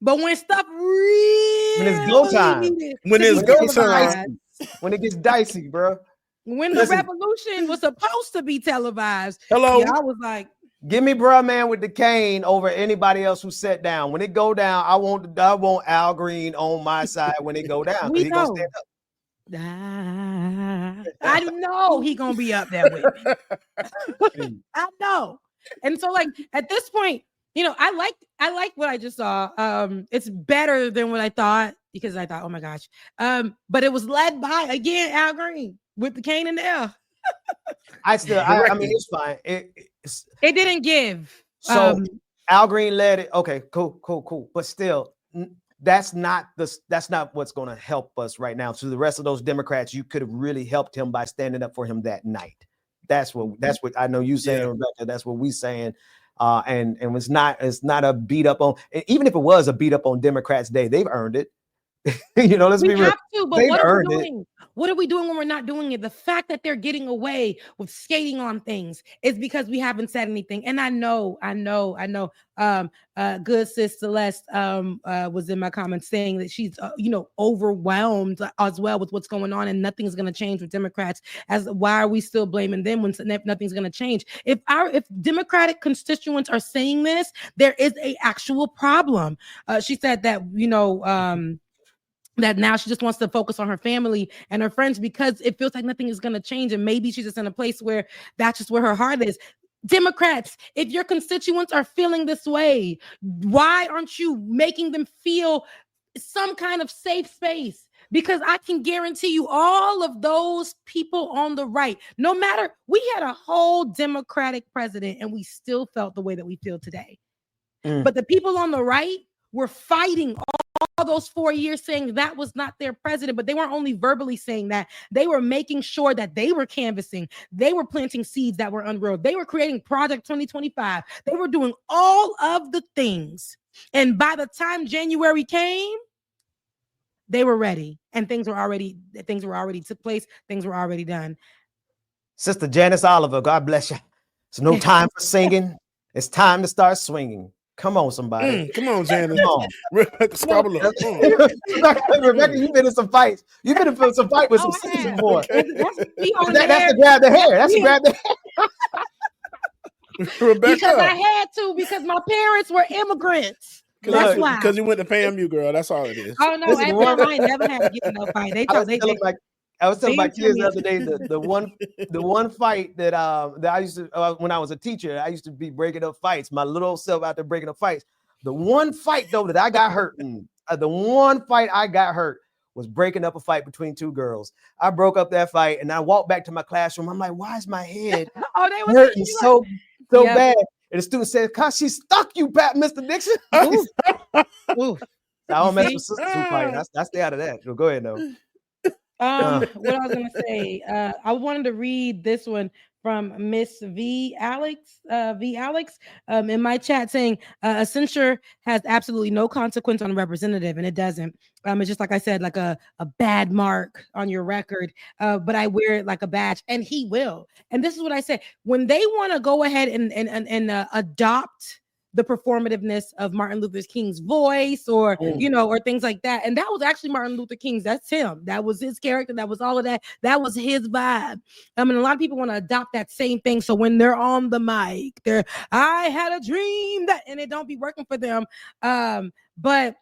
Speaker 1: but when stuff really
Speaker 4: When it's go time,
Speaker 3: when it's go time,
Speaker 4: when it gets dicey, bro.
Speaker 1: When the revolution was supposed to be televised,
Speaker 3: hello,
Speaker 1: yeah, I was like,
Speaker 4: give me bruh man with the cane over anybody else who sat down. When it go down, I want Al Green on my side when it go down.
Speaker 1: We
Speaker 4: He gonna stand up.
Speaker 1: I know he gonna be up there with me. I know. And so, like, at this point, you know, I like what I just saw. It's better than what I thought, because I thought, oh my gosh. But it was led by, again, Al Green with the cane in the air.
Speaker 4: I mean, it's fine. It
Speaker 1: didn't give.
Speaker 4: So Al Green led it. Okay, cool. But still, that's not what's going to help us right now. So the rest of those Democrats, you could have really helped him by standing up for him that night. That's what I know you saying, Rebecca. That's what we saying. And it's not a beat up on. Even if it was a beat up on Democrats Day, they've earned it. You know, let's be real.
Speaker 1: Have to, but what are we doing? What are we doing when we're not doing it? The fact that they're getting away with skating on things is because we haven't said anything. And I know. Good sis Celeste was in my comments saying that she's overwhelmed as well with what's going on, and nothing's going to change with Democrats. As why are we still blaming them when nothing's going to change? If Democratic constituents are saying this, there is a actual problem. She said that that now she just wants to focus on her family and her friends because it feels like nothing is going to change. And maybe she's just in a place where that's just where her heart is. Democrats, if your constituents are feeling this way, why aren't you making them feel some kind of safe space? Because I can guarantee you all of those people on the right, no matter, we had a whole Democratic president and we still felt the way that we feel today. But the people on the right were fighting all those 4 years saying that was not their president, but they weren't only verbally saying that, they were making sure that they were canvassing, they were planting seeds that were unreal, they were creating Project 2025, they were doing all of the things. And by the time January came, they were ready, and things were already took place, things were already done.
Speaker 4: Sister Janice Oliver, God bless you. It's no time for singing. It's time to start swinging. Come on, somebody.
Speaker 3: Come on, Janice.
Speaker 4: Come on.
Speaker 3: Rebecca,
Speaker 4: Rebecca, you've been in some fights. You've been in some fight with some sisters before.
Speaker 3: Okay.
Speaker 4: That's to grab the hair. That's to grab the hair.
Speaker 3: Rebecca.
Speaker 1: Because I had to, because my parents were immigrants. That's why.
Speaker 3: Because you went to FAMU, girl. That's all it is.
Speaker 1: Oh no, I ain't never had to get in no fight.
Speaker 4: I was telling my kids the other day the one fight that I used to when I was a teacher, I used to be breaking up fights. My little self out there breaking up fights. The one fight though that I got hurt in, was breaking up a fight between two girls. I broke up that fight and I walked back to my classroom. I'm like, why is my head hurting so bad? And the student said, "Cause she stuck you, Mr. Dixon." Ooh. I don't mess with sisters who fight. I stay out of that. So go ahead though.
Speaker 1: What I was gonna say, I wanted to read this one from Miss V Alex in my chat saying a censure has absolutely no consequence on a representative, and it doesn't. It's just like I said, like a bad mark on your record, but I wear it like a badge, and he will. And this is what I said: when they want to go ahead and adopt the performativeness of Martin Luther King's voice, or or things like that. And that was actually Martin Luther King's. That's him. That was his character. That was all of that. That was his vibe. I mean, a lot of people want to adopt that same thing. So when they're on the mic, I had a dream that, and it don't be working for them. But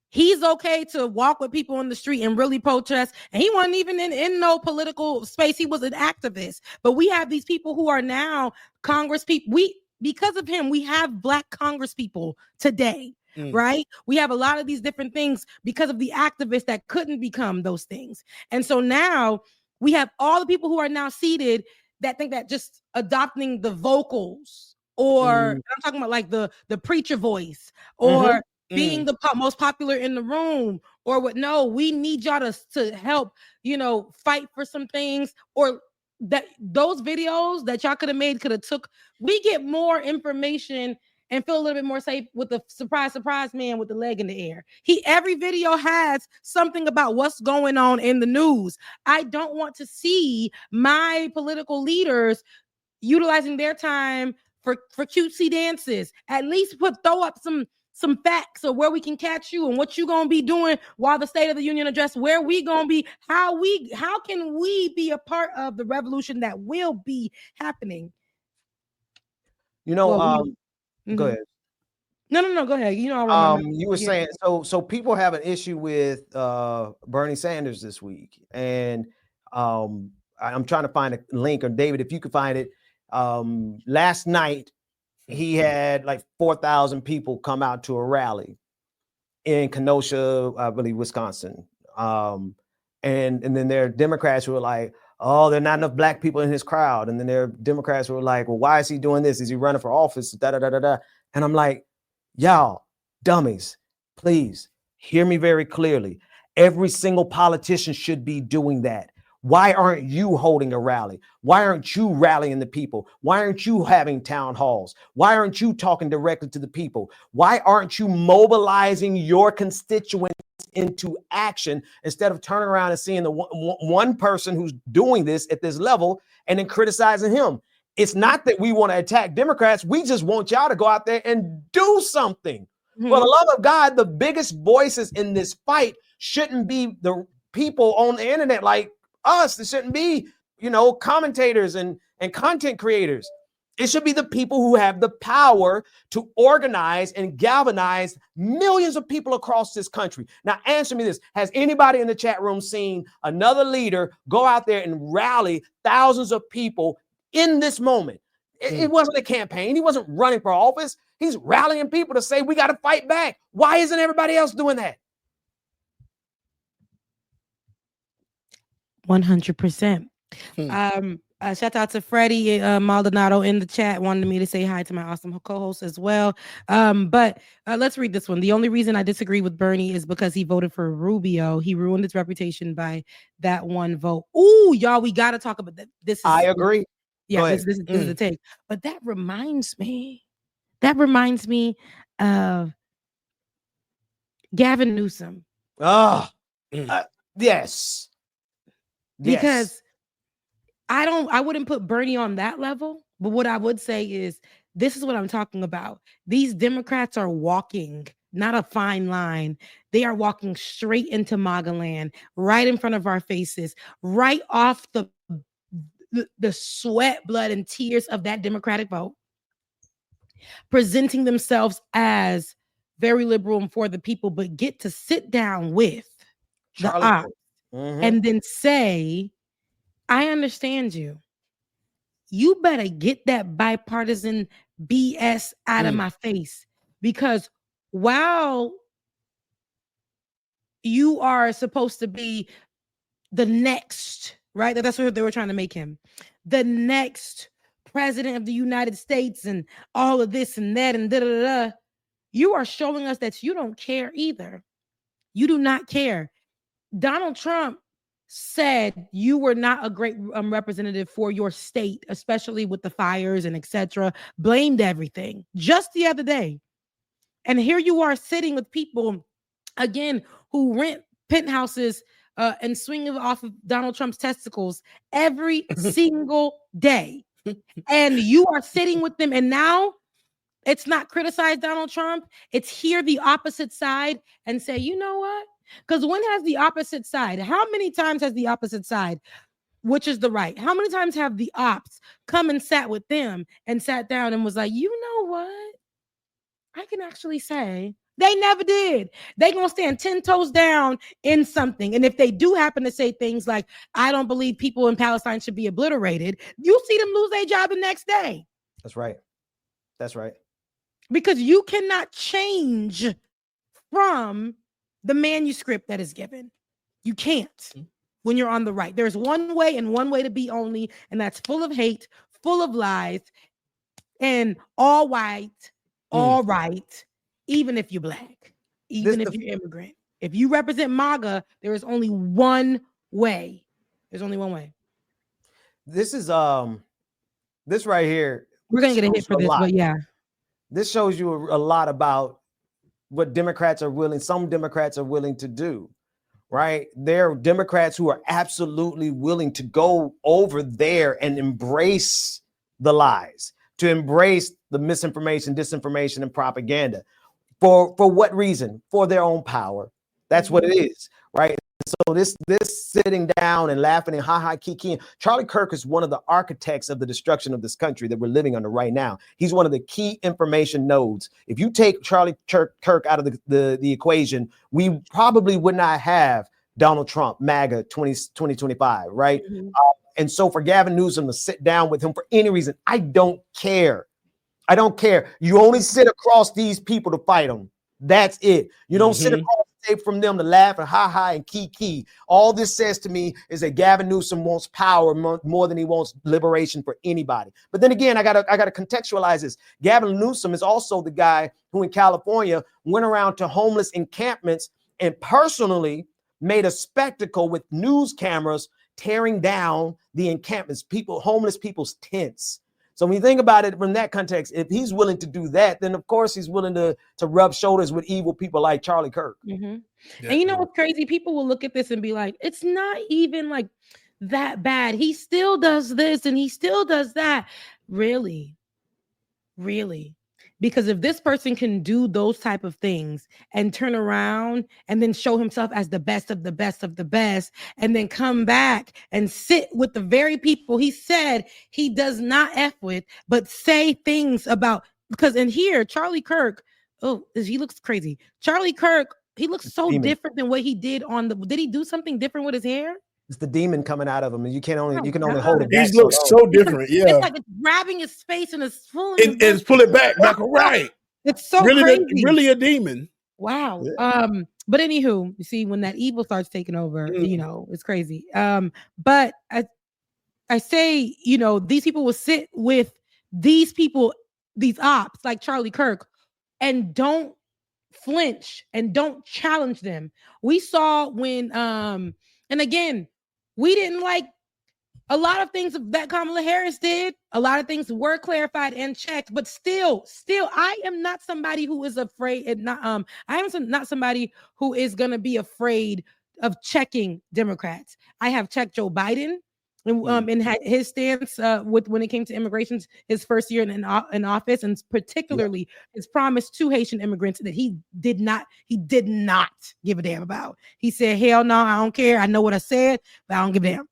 Speaker 1: he's okay to walk with people on the street and really protest. And he wasn't even in no political space. He was an activist. But we have these people who are now Congress people. Because of him, we have Black Congress people today, right? We have a lot of these different things because of the activists that couldn't become those things. And so now we have all the people who are now seated that think that just adopting the vocals, or I'm talking about like the preacher voice, or being the most popular in the room, or what? No, we need y'all to help, fight for some things, or that those videos that y'all could have made took. We get more information and feel a little bit more safe with the surprise man with the leg in the air. Every video has something about what's going on in the news. I don't want to see my political leaders utilizing their time for cutesy dances. At least throw up some facts of where we can catch you and what you gonna be doing while the State of the Union address, where we gonna be, how can we be a part of the revolution that will be happening.
Speaker 4: Go
Speaker 1: Mm-hmm.
Speaker 4: ahead.
Speaker 1: No, go ahead.
Speaker 4: You were saying so people have an issue with Bernie Sanders this week, and I'm trying to find a link, or David, if you could find it. Last night he had like 4,000 people come out to a rally in Kenosha, I believe, Wisconsin. And then there are Democrats who are like, oh, there are not enough black people in his crowd. And then there are Democrats who are like, well, why is he doing this? Is he running for office? Da, da, da, da, da. And I'm like, y'all, dummies, please hear me very clearly. Every single politician should be doing that. Why aren't you holding a rally? Why aren't you rallying the people? Why aren't you having town halls? Why aren't you talking directly to the people? Why aren't you mobilizing your constituents into action instead of turning around and seeing the one person who's doing this at this level and then criticizing him? It's not that we want to attack Democrats. We just want y'all to go out there and do something. Mm-hmm. For the love of God, the biggest voices in this fight shouldn't be the people on the internet like us. It shouldn't be, commentators and content creators. It should be the people who have the power to organize and galvanize millions of people across this country. Now, answer me this. Has anybody in the chat room seen another leader go out there and rally thousands of people in this moment? It wasn't a campaign. He wasn't running for office. He's rallying people to say, we got to fight back. Why isn't everybody else doing that?
Speaker 1: 100%. Shout out to Freddie Maldonado in the chat, wanted me to say hi to my awesome co-host as well. But let's read this one. The only reason I disagree with Bernie is because he voted for Rubio. He ruined his reputation by that one vote. Ooh, y'all, we got to talk about that. I
Speaker 4: agree.
Speaker 1: Yeah, this is the take. But that reminds me of Gavin Newsom.
Speaker 4: Yes.
Speaker 1: Because I wouldn't put Bernie on that level, but what I would say is this is what I'm talking about. These Democrats are walking not a fine line. They are walking straight into MAGA land, right in front of our faces, right off the sweat, blood, and tears of that Democratic vote, presenting themselves as very liberal and for the people, but get to sit down with the ops and then say, I understand you. You better get that bipartisan BS out of my face, because while you are supposed to be the next, right? That's what they were trying to make him, the next president of the United States and all of this and that and da-da-da-da. You are showing us that you don't care either. You do not care. Donald Trump said you were not a great representative for your state, especially with the fires and etc. Blamed everything just the other day. And here you are sitting with people, again, who rent penthouses and swing off of Donald Trump's testicles every single day. And you are sitting with them. And now it's not criticize Donald Trump. It's hear the opposite side and say, you know what? Because when has the opposite side? How many times has the opposite side, which is the right? How many times have the ops come and sat with them and sat down and was like, you know what? I can actually say they never did. They gonna stand 10 toes down in something. And if they do happen to say things like, I don't believe people in Palestine should be obliterated, you see them lose their job the next day.
Speaker 4: That's right. That's right.
Speaker 1: Because you cannot change from the manuscript that is given. You can't when you're on the right. There's one way and one way to be only, and that's full of hate, full of lies, and all white, all right, even if you're black, even if you're immigrant. If you represent MAGA, there is only one way. There's only one way.
Speaker 4: This is this right here.
Speaker 1: We're gonna get a hit for this, but yeah.
Speaker 4: This shows you a lot about what Democrats are willing, some Democrats are willing to do, right? There are Democrats who are absolutely willing to go over there and embrace the lies. to embrace the misinformation, disinformation, and propaganda. For what reason? For their own power. That's what it is, right? So this sitting down and laughing and ha kiki. Charlie Kirk is one of the architects of the destruction of this country that we're living under right now. He's one of the key information nodes. If you take Charlie Kirk out of the equation, we probably would not have Donald Trump, MAGA 2025, right?
Speaker 1: Mm-hmm.
Speaker 4: And so for Gavin Newsom to sit down with him for any reason, I don't care. I don't care. You only sit across these people to fight them. That's it. You don't sit across the table from them to laugh and ha and kiki. All this says to me is that Gavin Newsom wants power more than he wants liberation for anybody. But then again, I gotta contextualize this. Gavin Newsom is also the guy who in California went around to homeless encampments and personally made a spectacle with news cameras tearing down the encampments, homeless people's tents. So when you think about it from that context, if he's willing to do that, then of course he's willing to rub shoulders with evil people like Charlie Kirk.
Speaker 1: Mm-hmm. And you know what's crazy? People will look at this and be like, it's not even like that bad. He still does this and he still does that. Really? Really? Because if this person can do those type of things and turn around and then show himself as the best of the best of the best, and then come back and sit with the very people he said he does not F with, but say things about, because in here, Charlie Kirk, he looks crazy. Charlie Kirk, he looks so different than what he did did he do something different with his hair?
Speaker 4: It's the demon coming out of him, and you can only hold it back.
Speaker 3: He looks so different. Yeah,
Speaker 1: it's like it's grabbing his face and it's pulling.
Speaker 3: It's pull it back. Right.
Speaker 1: It's so
Speaker 3: really
Speaker 1: crazy.
Speaker 3: Really a demon.
Speaker 1: Wow. Yeah. But anywho, you see, when that evil starts taking over, you know, it's crazy. But I say, you know, these people will sit with these people, these ops like Charlie Kirk, and don't flinch and don't challenge them. We saw when, and again, we didn't like a lot of things that Kamala Harris did. A lot of things were clarified and checked, but still, I am not somebody who is afraid. I am not somebody who is going to be afraid of checking Democrats. I have checked Joe Biden and had his stance with when it came to immigration, his first year in office, and particularly his promise to Haitian immigrants that he did not give a damn about. He said, "Hell no, I don't care. I know what I said, but I don't give a damn."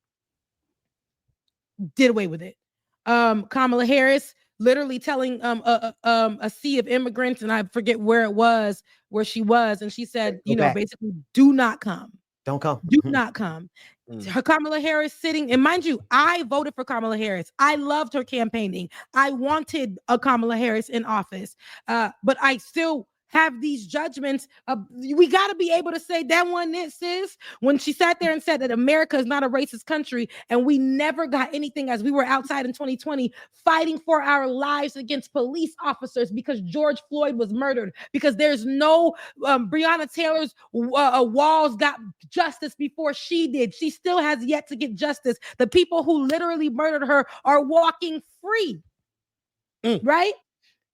Speaker 1: Did away with it. Kamala Harris literally telling a sea of immigrants, and I forget where she was, and she said, you know, basically, do not come.
Speaker 4: Don't come.
Speaker 1: Do not come. Kamala Harris sitting, and mind you, I voted for Kamala Harris. I loved her campaigning. I wanted a Kamala Harris in office, but I still have these judgments. We got to be able to say that one it, sis, when she sat there and said that America is not a racist country, and we never got anything as we were outside in 2020 fighting for our lives against police officers because George Floyd was murdered, because there's no Breonna Taylor's walls got justice before she did. She still has yet to get justice. The people who literally murdered her are walking free, right?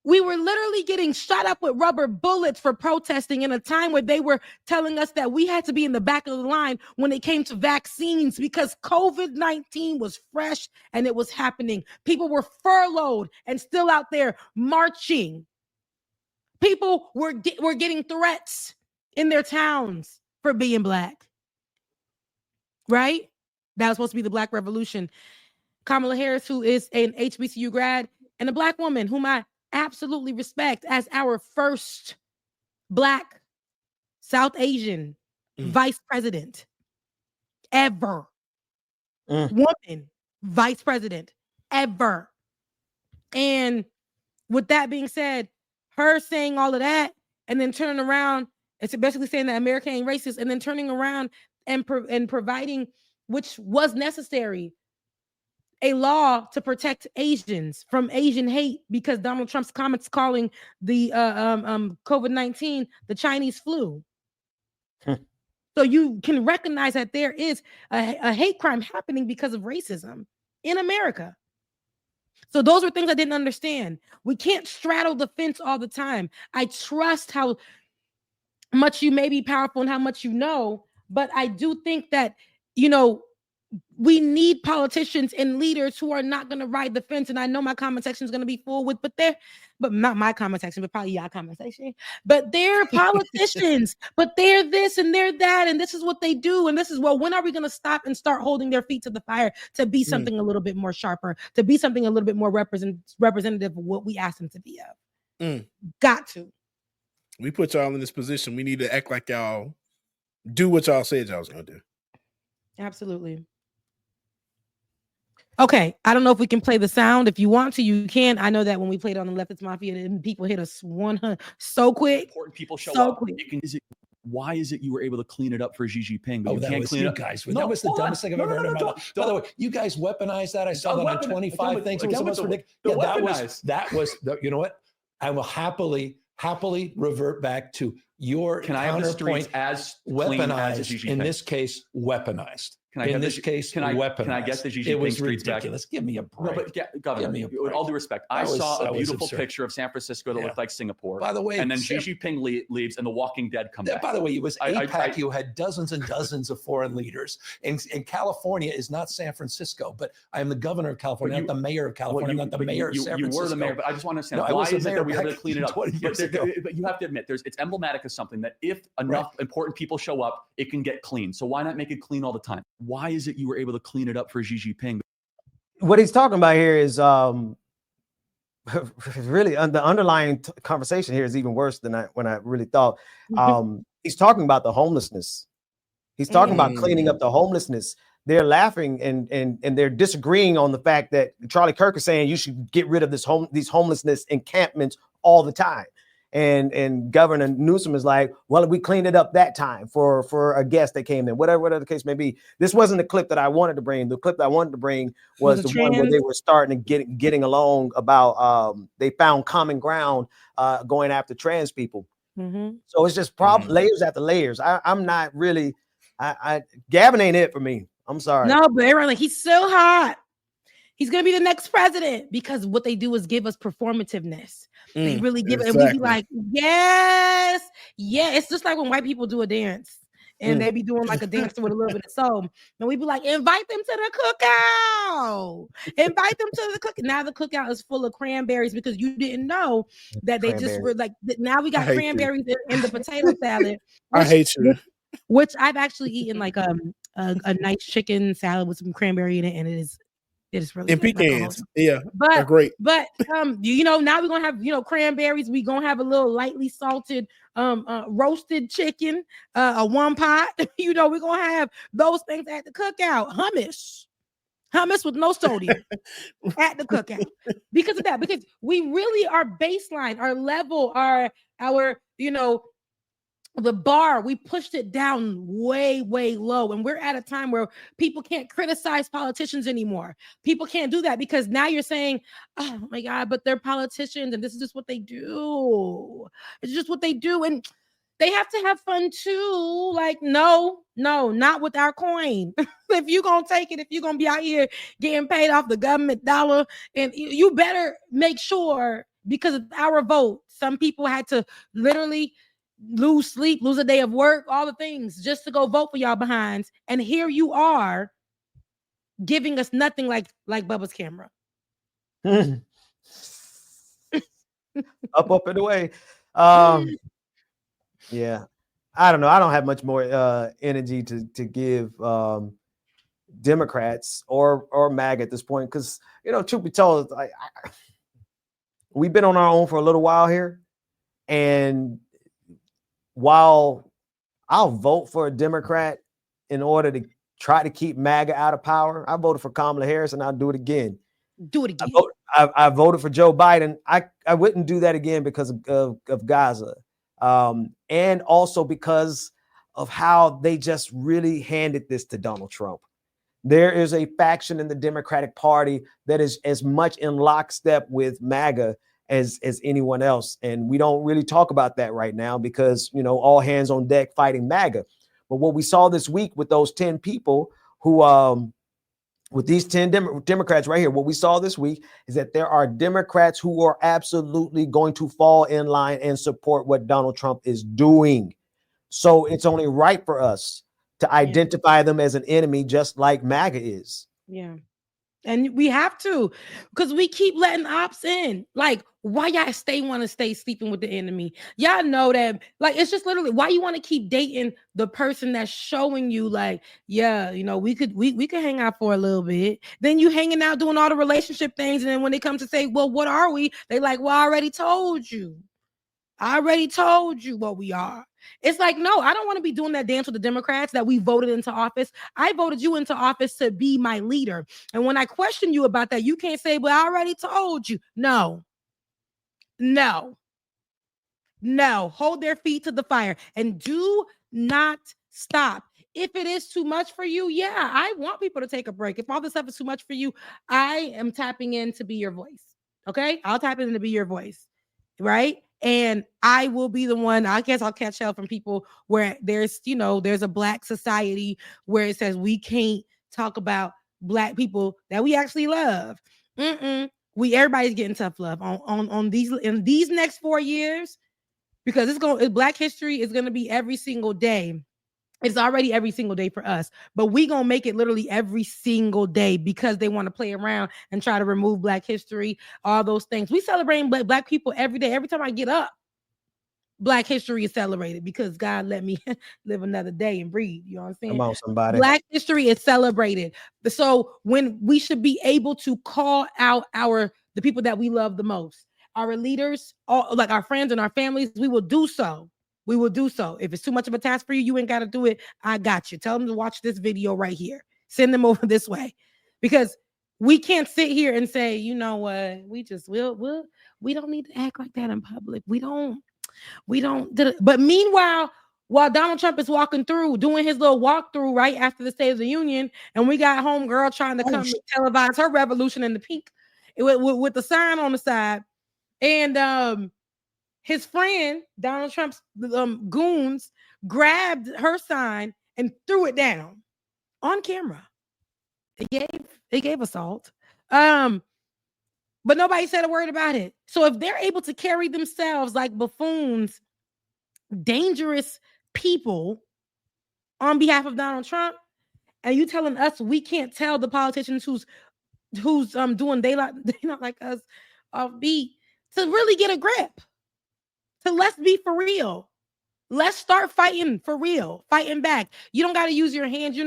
Speaker 1: We were literally getting shot up with rubber bullets for protesting in a time where they were telling us that we had to be in the back of the line when it came to vaccines because COVID-19 was fresh and it was happening. People were furloughed and still out there marching. People were getting threats in their towns for being Black, right? That was supposed to be the Black Revolution. Kamala Harris, who is an HBCU grad and a Black woman whom I absolutely respect as our first Black South Asian vice president ever. Woman vice president ever. And with that being said, her saying all of that and then turning around, it's basically saying that America ain't racist, and then turning around and providing, which was necessary, a law to protect Asians from Asian hate because Donald Trump's comments calling the COVID-19 the Chinese flu. So you can recognize that there is a hate crime happening because of racism in America. So those are things I didn't understand. We can't straddle the fence all the time. I trust how much you may be powerful and how much you know, but I do think that, you know, we need politicians and leaders who are not going to ride the fence. And I know my comment section is going to be full with, but not my comment section, but probably y'all comment section. But they're politicians, but they're this and they're that, and this is what they do. And this is, well, when are we going to stop and start holding their feet to the fire to be something a little bit more sharper, to be something a little bit more representative of what we asked them to be of? Got to.
Speaker 3: We put y'all in this position. We need to act like y'all do what y'all said y'all was going to do.
Speaker 1: Absolutely. Okay, I don't know if we can play the sound. If you want to, you can. I know that when we played on the Leftist Mafia, people hit us 100 so quick.
Speaker 6: Important people show
Speaker 1: so
Speaker 6: up.
Speaker 1: Quick.
Speaker 6: Why is it you were able to clean it up for Xi Jinping? But
Speaker 7: Oh,
Speaker 6: you
Speaker 7: that
Speaker 6: can't
Speaker 7: was
Speaker 6: clean
Speaker 7: you
Speaker 6: it up.
Speaker 7: guys.
Speaker 6: No,
Speaker 7: That was the dumbest thing I've ever heard in my life. By the way, you guys weaponized that. I saw that on 25 things. It was the most ridiculous. That was you know what? I will happily revert back to your
Speaker 6: Can I have the streets as clean as Xi Jinping?
Speaker 7: In this case, weaponized.
Speaker 6: Can I
Speaker 7: in
Speaker 6: have
Speaker 7: this case, weaponized.
Speaker 6: Can I get the Xi
Speaker 7: It
Speaker 6: Jinping
Speaker 7: was
Speaker 6: streets
Speaker 7: ridiculous.
Speaker 6: back?
Speaker 7: Give me a break.
Speaker 6: No, but Governor, with all due respect, I saw a beautiful picture of San Francisco that looked like Singapore.
Speaker 7: By the way,
Speaker 6: and then Xi Jinping leaves, and the Walking Dead come back.
Speaker 7: By the way, it was APAC. You had dozens and dozens of foreign leaders. And California is not San Francisco, but I am the governor of California, not the mayor of California, not the mayor of San Francisco.
Speaker 6: You were the mayor, but I just want to understand why is it that we were able to clean it up? But you have to admit, it's emblematic of something that if enough important people show up, it can get clean. So why not make it clean all the time? Why is it you were able to clean it up for Xi Jinping?
Speaker 4: What he's talking about here is really the underlying conversation here is even worse than when I really thought. He's talking about the homelessness. He's talking about cleaning up the homelessness. They're laughing and they're disagreeing on the fact that Charlie Kirk is saying you should get rid of these homelessness encampments all the time. And Governor Newsom is like, well, we cleaned it up that time for a guest that came in, whatever the case may be. This wasn't the clip that I wanted to bring. The clip that I wanted to bring was the one where they were starting to getting along about they found common ground going after trans people. So it's just layers after layers. I'm not really Gavin ain't it for me. I'm sorry.
Speaker 1: No, but everyone he's so hot. He's gonna be the next president because what they do is give us performativeness. They really give it, and we be like, yes. It's just like when white people do a dance and they be doing like a dance with a little bit of soul, and we be like, invite them to the cookout. Invite them to the cookout. Now the cookout is full of cranberries because you didn't know that they just were like. Now we got cranberries in the potato salad.
Speaker 3: I hate you.
Speaker 1: Which I've actually eaten like a nice chicken salad with some cranberry in it, and it is really
Speaker 3: and
Speaker 1: good.
Speaker 3: pecans.
Speaker 1: But
Speaker 3: they're great.
Speaker 1: But now we're gonna have cranberries. We're gonna have a little lightly salted roasted chicken, a one pot. We're gonna have those things at the cookout. Hummus with no sodium at the cookout because of that. Because we really our baseline, our level, our the bar, we pushed it down way, way low. And we're at a time where people can't criticize politicians anymore. People can't do that because now you're saying, oh my God, but they're politicians and this is just what they do. It's just what they do. And they have to have fun too. Like, no, not with our coin. If you're going to take it, if you're going to be out here getting paid off the government dollar, and you better make sure, because of our vote, some people had to literally lose sleep, lose a day of work, all the things just to go vote for y'all behinds. And here you are giving us nothing like Bubba's camera.
Speaker 4: up and away. Yeah, I don't know. I don't have much more energy to give Democrats or MAG at this point because truth be told, we've been on our own for a little while here, and while I'll vote for a Democrat in order to try to keep MAGA out of power, I voted for Kamala Harris and I'll do it again. I voted for Joe Biden. I wouldn't do that again because of Gaza. And also because of how they just really handed this to Donald Trump. There is a faction in the Democratic Party that is as much in lockstep with MAGA as anyone else. And we don't really talk about that right now because, all hands on deck fighting MAGA. But what we saw this week with those 10 people who, with these 10 Democrats right here, what we saw this week is that there are Democrats who are absolutely going to fall in line and support what Donald Trump is doing. So it's only right for us to identify them as an enemy, just like MAGA is.
Speaker 1: Yeah. And we have to, because we keep letting ops in. Like, why y'all want to stay sleeping with the enemy? Y'all know that, like, it's just literally why you want to keep dating the person that's showing you, like, yeah, you know, we could hang out for a little bit. Then you hanging out doing all the relationship things, and then when they come to say, well, what are we? They like, well, I already told you. I already told you what we are. It's like, no, I don't want to be doing that dance with the Democrats that we voted into office. I voted you into office to be my leader. And when I question you about that, you can't say, well, I already told you. No. Hold their feet to the fire and do not stop. If it is too much for you, yeah, I want people to take a break. If all this stuff is too much for you, I am tapping in to be your voice. Okay? I'll tap in to be your voice. Right? And I will be the one, I guess I'll catch hell from people where there's a Black society where it says we can't talk about Black people that we actually love. Everybody's getting tough love on these next 4 years, because Black history is going to be every single day. It's already every single day for us, but we gonna make it literally every single day because they want to play around and try to remove Black history, all those things. We celebrate Black people every day. Every time I get up, Black history is celebrated because God let me live another day and breathe. You know what I'm saying?
Speaker 4: Come on, somebody.
Speaker 1: Black history is celebrated. So when we should be able to call out the people that we love the most, our leaders, like our friends and our families, we will do so. We will do so. If it's too much of a task for you, you ain't got to do it. I got you. Tell them to watch this video right here. Send them over this way, because we can't sit here and say, you know what, we don't need to act like that in public. We don't. But meanwhile, while Donald Trump is walking through, doing his little walkthrough right after the State of the Union, and we got homegirl trying to come and televise her revolution in the pink with the sign on the side, and his friend, Donald Trump's goons, grabbed her sign and threw it down on camera. It gave assault. But nobody said a word about it. So if they're able to carry themselves like buffoons, dangerous people on behalf of Donald Trump, and you telling us we can't tell the politicians who's doing they not like us offbeat to really get a grip. So let's be for real. Let's start fighting for real, fighting back. You don't got to use your hands.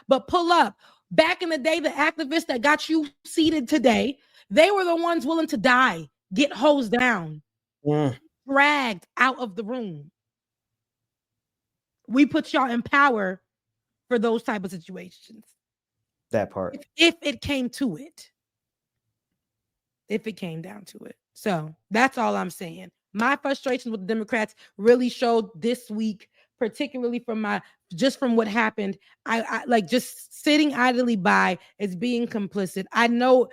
Speaker 1: But pull up. Back in the day, the activists that got you seated today, they were the ones willing to die, get hosed down, dragged out of the room. We put y'all in power for those type of situations.
Speaker 4: That part.
Speaker 1: If it came to it. If it came down to it. So that's all I'm saying. My frustrations with the Democrats really showed this week, particularly from what happened. I like just sitting idly by as being complicit. I know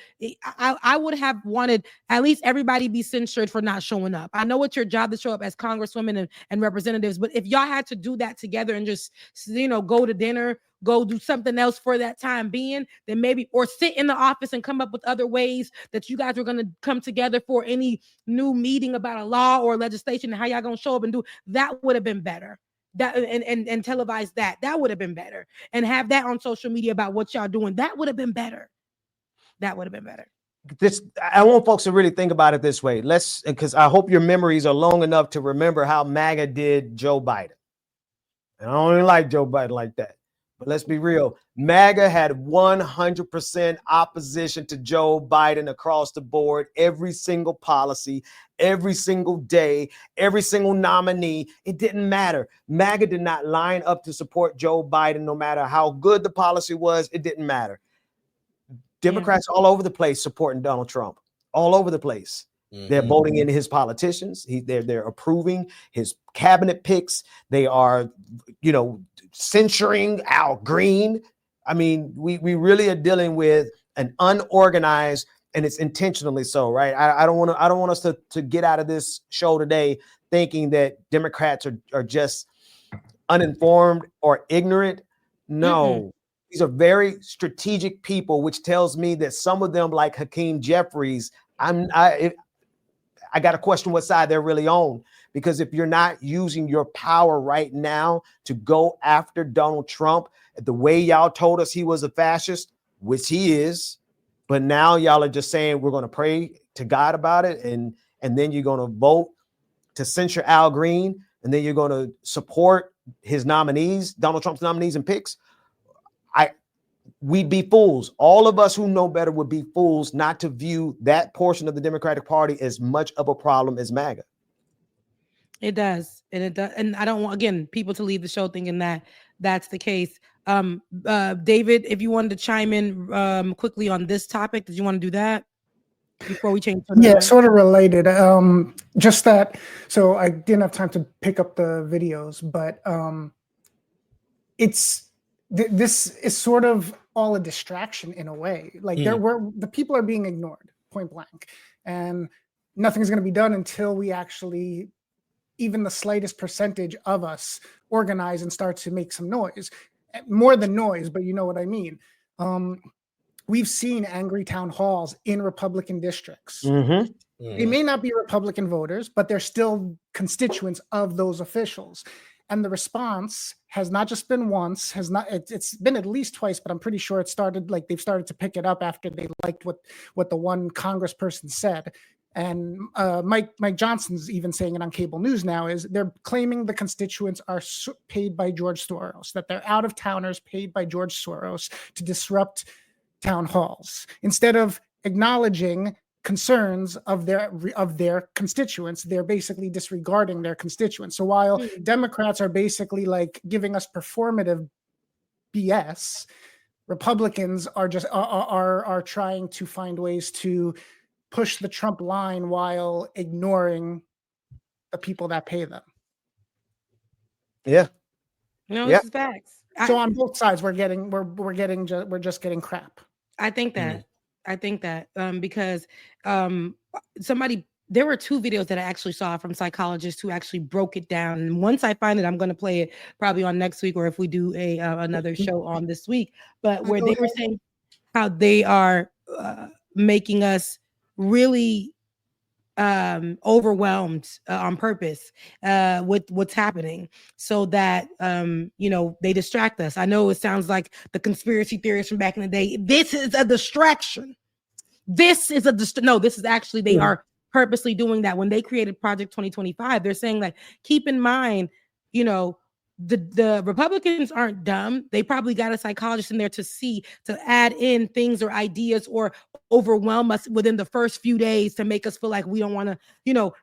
Speaker 1: I would have wanted at least everybody be censured for not showing up. I know it's your job to show up as congresswomen and representatives, but if y'all had to do that together and just, go to dinner, go do something else for that time being, then maybe, or sit in the office and come up with other ways that you guys are going to come together for any new meeting about a law or legislation and how y'all going to show up and do, that would have been better. That and televise that would have been better, and have that on social media about what y'all doing. That would have been better.
Speaker 4: I want folks to really think about it this way. Because I hope your memories are long enough to remember how MAGA did Joe Biden. And I don't even like Joe Biden like that. But let's be real. MAGA had 100% opposition to Joe Biden across the board, every single policy, every single day, every single nominee. It didn't matter. MAGA did not line up to support Joe Biden, no matter how good the policy was. It didn't matter. Democrats all over the place supporting Donald Trump, all over the place. They're voting in his politicians. They're approving his cabinet picks. They are, censuring Al Green. I mean, we really are dealing with an unorganized, and it's intentionally so, right? I don't want us to get out of this show today thinking that Democrats are just uninformed or ignorant. No, these are very strategic people, which tells me that some of them, like Hakeem Jeffries, I got to question what side they're really on, because if you're not using your power right now to go after Donald Trump the way y'all told us he was a fascist, which he is, but now y'all are just saying we're going to pray to God about it, and then you're going to vote to censure Al Green, and then you're going to support his nominees, Donald Trump's nominees and picks. We'd be fools. All of us who know better would be fools not to view that portion of the Democratic Party as much of a problem as MAGA.
Speaker 1: It does. And it does. And I don't want, again, people to leave the show thinking that that's the case. David, if you wanted to chime in quickly on this topic, did you want to do that before we change?
Speaker 8: Yeah, sort of related. Just that. So I didn't have time to pick up the videos, but this is sort of all a distraction in a way. Like the people are being ignored, point blank, and nothing's going to be done until we actually, even the slightest percentage of us, organize and start to make some noise. More than noise, but you know what I mean. We've seen angry town halls in Republican districts. They may not be Republican voters, but they're still constituents of those officials. And the response has not just been once, it's been at least twice, but I'm pretty sure it started, like they've started to pick it up after they liked what the one congressperson said. And Mike Johnson's even saying it on cable news now, is they're claiming the constituents are paid by George Soros, that they're out of towners paid by George Soros to disrupt town halls. Instead of acknowledging concerns of their constituents, they're basically disregarding their constituents. So while Democrats are basically like giving us performative BS, Republicans are just are trying to find ways to push the Trump line while ignoring the people that pay them.
Speaker 4: Yeah.
Speaker 1: This is facts.
Speaker 8: So on both sides, we're just getting crap.
Speaker 1: I think that. Because there were two videos that I actually saw from psychologists who actually broke it down. And once I find it, I'm going to play it probably on next week, or if we do another show on this week. But where they were saying how they are making us really overwhelmed on purpose with what's happening, so that they distract us. I know it sounds like the conspiracy theorists from back in the day. This is a distraction. This is this is actually, they are purposely doing that. When they created Project 2025, they're saying that, keep in mind, the Republicans aren't dumb. They probably got a psychologist in there to add in things or ideas or overwhelm us within the first few days to make us feel like we don't want to,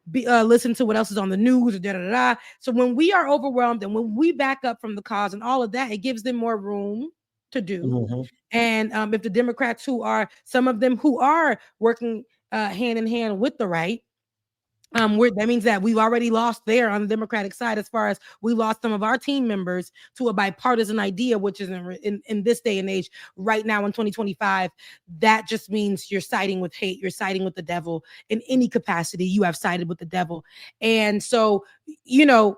Speaker 1: listen to what else is on the news or da-da-da-da. So when we are overwhelmed and when we back up from the cause and all of that, it gives them more room to do. And if the Democrats, some of them who are working hand in hand with the right, that means that we've already lost there on the Democratic side, as far as we lost some of our team members to a bipartisan idea, which is in this day and age right now in 2025. That just means you're siding with hate. You're siding with the devil. In any capacity, you have sided with the devil. And so,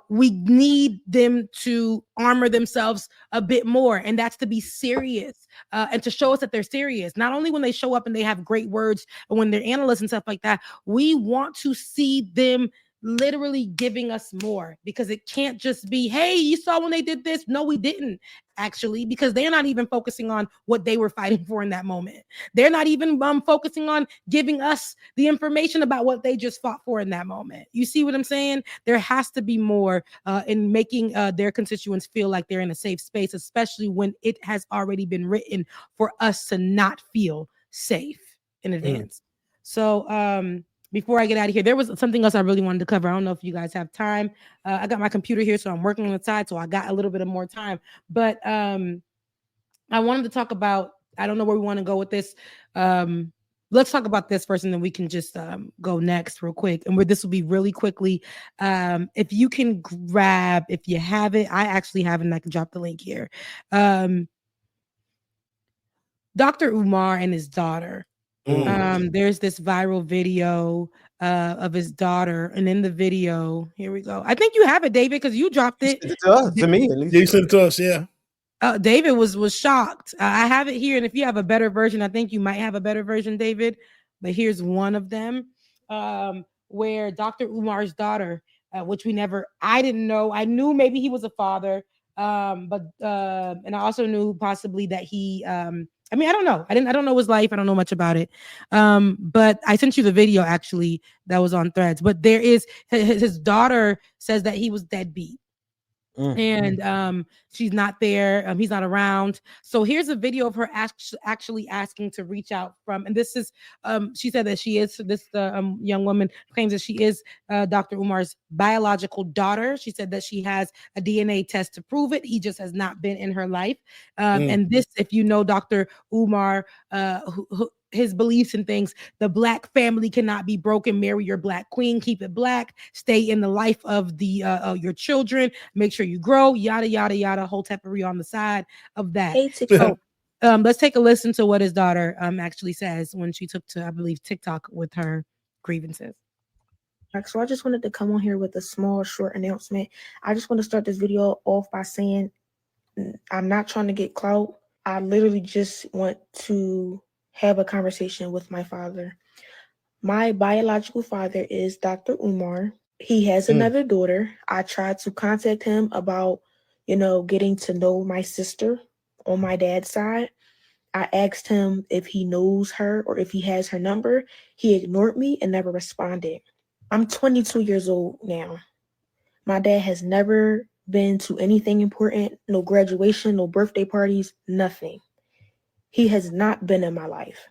Speaker 1: we need them to armor themselves a bit more. And that's to be serious and to show us that they're serious. Not only when they show up and they have great words and when they're analysts and stuff like that, we want to see them literally giving us more, because it can't just be, hey, you saw when they did this. No, we didn't actually, because they're not even focusing on what they were fighting for in that moment. They're not even focusing on giving us the information about what they just fought for in that moment. You see what I'm saying? There has to be more in making their constituents feel like they're in a safe space, especially when it has already been written for us to not feel safe in advance. So before I get out of here, there was something else I really wanted to cover. I don't know if you guys have time. I got my computer here, so I'm working on the side, so I got a little bit of more time. But I wanted to talk about, I don't know where we want to go with this. Let's talk about this first, and then we can just go next real quick. And this will be really quickly. If you can grab, if you have it, I actually have it, and I can drop the link here. Dr. Umar and his daughter. There's this viral video of his daughter, and in the video, here we go. I think you have it, David, because you dropped it.
Speaker 4: To me, at least.
Speaker 3: You sent it to us, yeah.
Speaker 1: David was shocked. I have it here, and if you have a better version, I think you might have a better version, David. But here's one of them, where Dr. Umar's daughter which I didn't know. I knew maybe he was a father, but and I also knew possibly that he, I mean, I don't know. I don't know his life. I don't know much about it. But I sent you the video actually that was on Threads. But there is his daughter says that he was deadbeat. And she's not there. He's not around. So here's a video of her actually asking to reach out from, and this is she said that she is young woman claims that she is Dr. Umar's biological daughter. She said that she has a DNA test to prove it. He just has not been in her life. And this, if you know Dr. Umar, his beliefs and things, the Black family cannot be broken. Marry your Black queen, keep it Black, stay in the life of the your children, make sure you grow, yada yada yada, whole tepery on the side of that. So let's take a listen to what his daughter actually says when she took to, I believe, TikTok with her grievances.
Speaker 9: So I just wanted to come on here with a small short announcement. I just want to start this video off by saying I'm not trying to get clout. I literally just want to have a conversation with my father. My biological father is Dr. Umar. He has another daughter. I tried to contact him about, getting to know my sister on my dad's side. I asked him if he knows her or if he has her number. He ignored me and never responded. I'm 22 years old now. My dad has never been to anything important, no graduation, no birthday parties, nothing. He has not been in my life.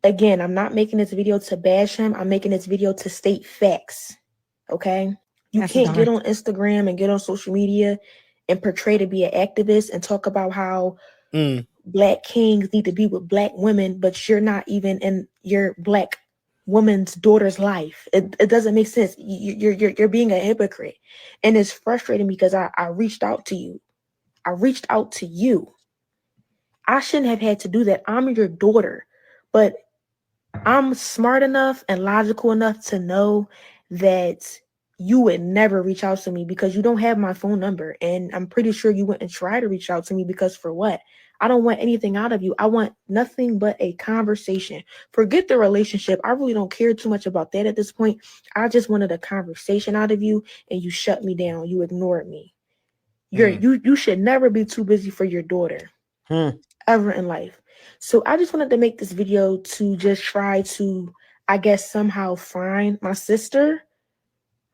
Speaker 9: Again, I'm not making this video to bash him. I'm making this video to state facts. Okay? You can't get on Instagram and get on social media and portray to be an activist and talk about how Black kings need to be with Black women, but you're not even in your Black woman's daughter's life. It doesn't make sense. You're being a hypocrite. And it's frustrating because I reached out to you. I shouldn't have had to do that. I'm your daughter, but I'm smart enough and logical enough to know that you would never reach out to me because you don't have my phone number. And I'm pretty sure you wouldn't try to reach out to me because for what? I don't want anything out of you. I want nothing but a conversation. Forget the relationship. I really don't care too much about that at this point. I just wanted a conversation out of you and you shut me down. You ignored me. You should never be too busy for your daughter. Ever in life. So I just wanted to make this video to just try to, I guess, somehow find my sister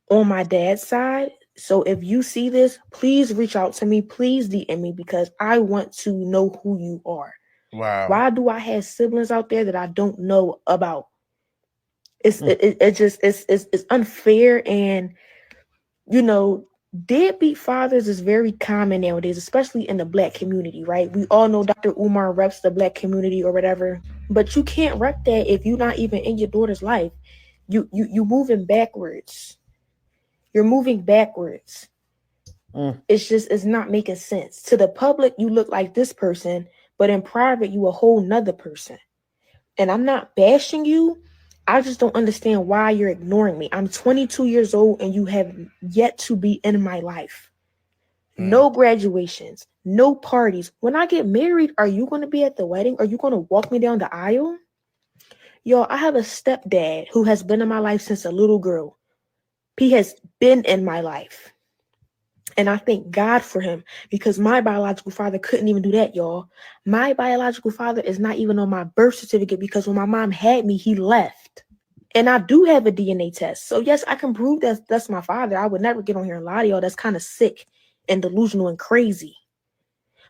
Speaker 9: on my dad's side. So if you see this, please reach out to me. Please DM me because I want to know who you are.
Speaker 3: Wow.
Speaker 9: Why do I have siblings out there that I don't know about? It's unfair. And deadbeat fathers is very common nowadays, especially in the Black community, right? We all know Dr. Umar reps the Black community or whatever, but you can't rep that if you're not even in your daughter's life. You moving backwards. You're moving backwards. It's not making sense. To the public, you look like this person, but in private, you a whole nother person. And I'm not bashing you. I just don't understand why you're ignoring me. I'm 22 years old and you have yet to be in my life. No graduations, no parties. When I get married, are you going to be at the wedding? Are you going to walk me down the aisle? Yo, I have a stepdad who has been in my life since a little girl. He has been in my life. And I thank God for him because my biological father couldn't even do that, y'all. My biological father is not even on my birth certificate because when my mom had me, he left. And I do have a DNA test. So yes, I can prove that that's my father. I would never get on here and lie to y'all. That's kind of sick and delusional and crazy.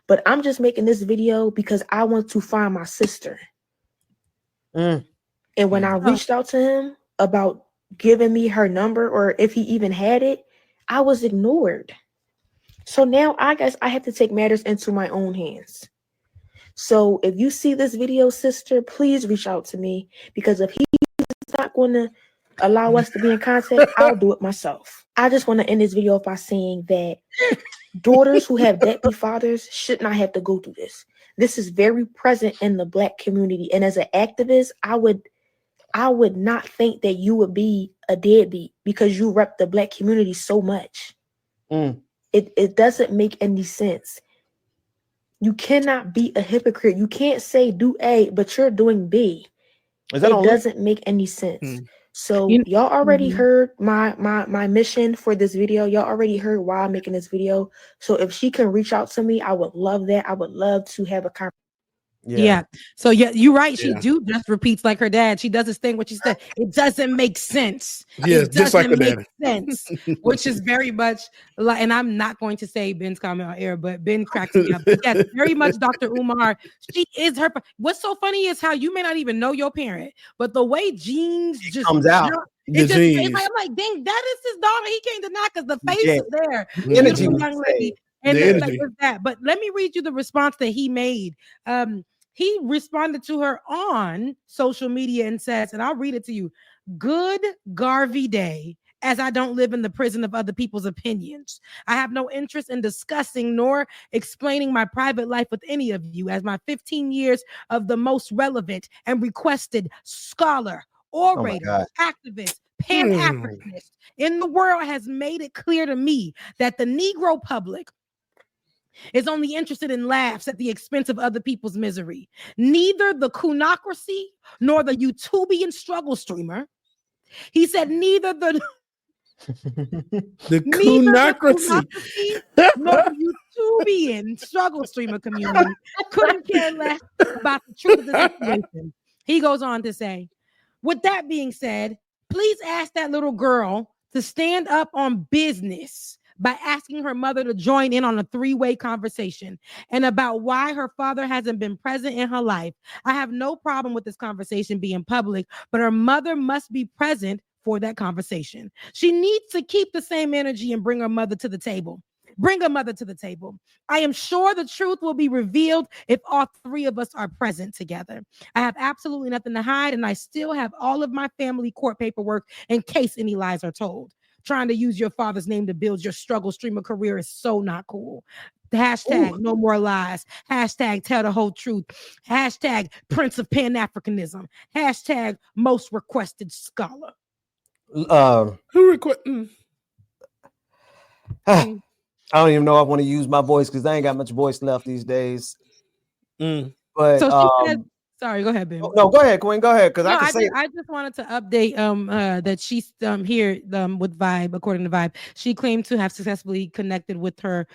Speaker 9: But I'm just making this video because I want to find my sister. And when I reached out to him about giving me her number or if he even had it, I was ignored. So now I guess I have to take matters into my own hands. So if you see this video, sister, please reach out to me because if he's not going to allow us to be in contact, I'll do it myself. I just want to end this video by saying that daughters who have deadbeat fathers should not have to go through this. This is very present in the Black community. And as an activist, I would not think that you would be a deadbeat because you rep the Black community so much. It doesn't make any sense. You cannot be a hypocrite. You can't say do A, but you're doing B. It doesn't make any sense. So y'all already heard my mission for this video. Y'all already heard why I'm making this video. So if she can reach out to me, I would love that. I would love to have a conversation.
Speaker 1: Yeah. So yeah, you're right. She just repeats like her dad. She does this thing. What she said, it doesn't make sense.
Speaker 3: Yeah,
Speaker 1: it
Speaker 3: just like her
Speaker 1: doesn't make
Speaker 3: daddy.
Speaker 1: sense, which is very much like. And I'm not going to say Ben's comment on air, but Ben cracks me up. But yes, very much Dr. Umar. She is her. What's so funny is how you may not even know your parent, but the way genes just
Speaker 4: comes out.
Speaker 1: It's like, I'm like, dang, that is his daughter. He can't deny because the face is there.
Speaker 4: Energy,
Speaker 1: young lady. And then, like, with that. But let me read you the response that he made. He responded to her on social media and says, and I'll read it to you. Good Garvey Day, as I don't live in the prison of other people's opinions. I have no interest in discussing nor explaining my private life with any of you, as my 15 years of the most relevant and requested scholar, orator, activist, Pan-Africanist in the world has made it clear to me that the Negro public is only interested in laughs at the expense of other people's misery. Neither the Kunocracy nor the YouTubian struggle streamer. He said neither the
Speaker 3: Kunocracy
Speaker 1: nor the YouTubian struggle streamer community couldn't care less about the truth of the situation. He goes on to say, with that being said, please ask that little girl to stand up on business by asking her mother to join in on a three-way conversation and about why her father hasn't been present in her life. I have no problem with this conversation being public, but her mother must be present for that conversation. She needs to keep the same energy and bring her mother to the table. Bring her mother to the table. I am sure the truth will be revealed if all three of us are present together. I have absolutely nothing to hide, and I still have all of my family court paperwork in case any lies are told. Trying to use your father's name to build your struggle streamer career is so not cool. Hashtag no more lies. Hashtag tell the whole truth. Hashtag Prince of Pan-Africanism. Hashtag most requested scholar.
Speaker 3: Who requested?
Speaker 4: I don't even know if I want to use my voice because I ain't got much voice left these days. But
Speaker 1: so she said, sorry, go ahead, Ben.
Speaker 4: No, go ahead, Queen. Go ahead, because
Speaker 1: I just wanted to update that she's here with Vibe. According to Vibe, she claimed to have successfully connected with her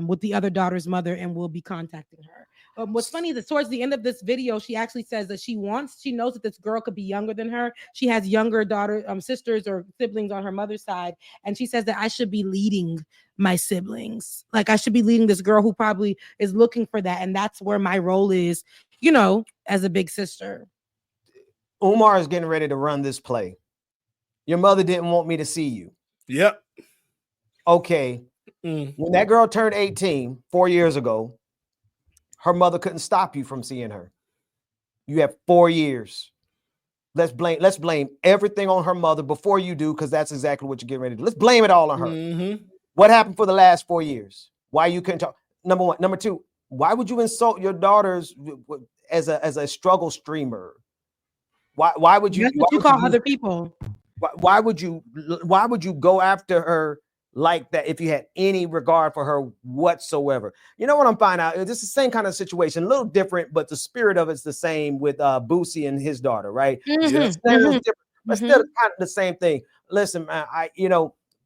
Speaker 1: with the other daughter's mother and will be contacting her. What's funny is that towards the end of this video, she actually says that she knows that this girl could be younger than her. She has younger sisters or siblings on her mother's side, and she says that I should be leading my siblings. Like I should be leading this girl who probably is looking for that, and that's where my role is. You know, as a big sister.
Speaker 4: Umar is getting ready to run this play. Your mother didn't want me to see you.
Speaker 3: Yep.
Speaker 4: Okay. When that girl turned 18 4 years ago, her mother couldn't stop you from seeing her. You have 4 years. Let's blame everything on her mother before you do, because that's exactly what you're getting ready to do. Let's blame it all on her. What happened for the last 4 years? Why you couldn't talk? Number one. Number two, why would you insult your daughters as a struggle streamer? Why would you?
Speaker 1: That's what you call other people.
Speaker 4: Why would you go after her like that if you had any regard for her whatsoever? You know what I'm finding out? This is the same kind of situation, a little different, but the spirit of it's the same with Boosie and his daughter, right? But still kind of the same thing. Listen, man,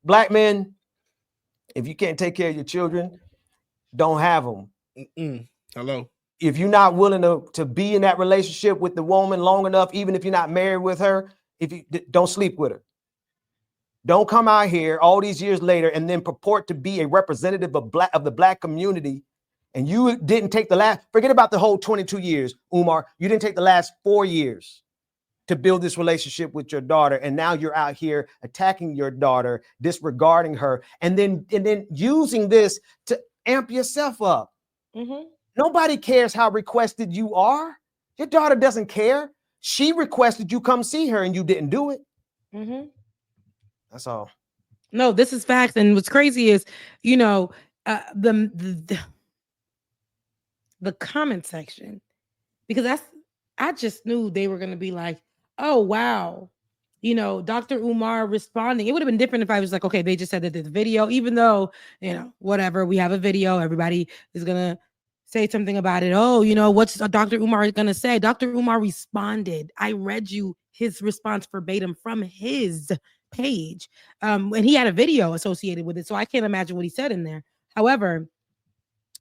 Speaker 4: black men, if you can't take care of your children, don't have them.
Speaker 3: Hello.
Speaker 4: If you're not willing to be in that relationship with the woman long enough, even if you're not married with her, if you don't sleep with her. Don't come out here all these years later and then purport to be a representative of the black community, and you didn't take forget about the whole 22 years, Umar. You didn't take the last 4 years to build this relationship with your daughter, and now you're out here attacking your daughter, disregarding her, and then using this to amp yourself up. Nobody cares how requested you are. Your daughter doesn't care. She requested you come see her and you didn't do it. That's all.
Speaker 1: No, this is facts. And what's crazy is, the comment section, because I just knew they were going to be like, oh, wow. Dr. Umar responding. It would have been different if I was like, okay, they just said that the video, even though, whatever, we have a video, everybody is going to say something about it. Oh, you know, what's Dr. Umar going to say? Dr. Umar responded. I read you his response verbatim from his page. And he had a video associated with it. So I can't imagine what he said in there. However,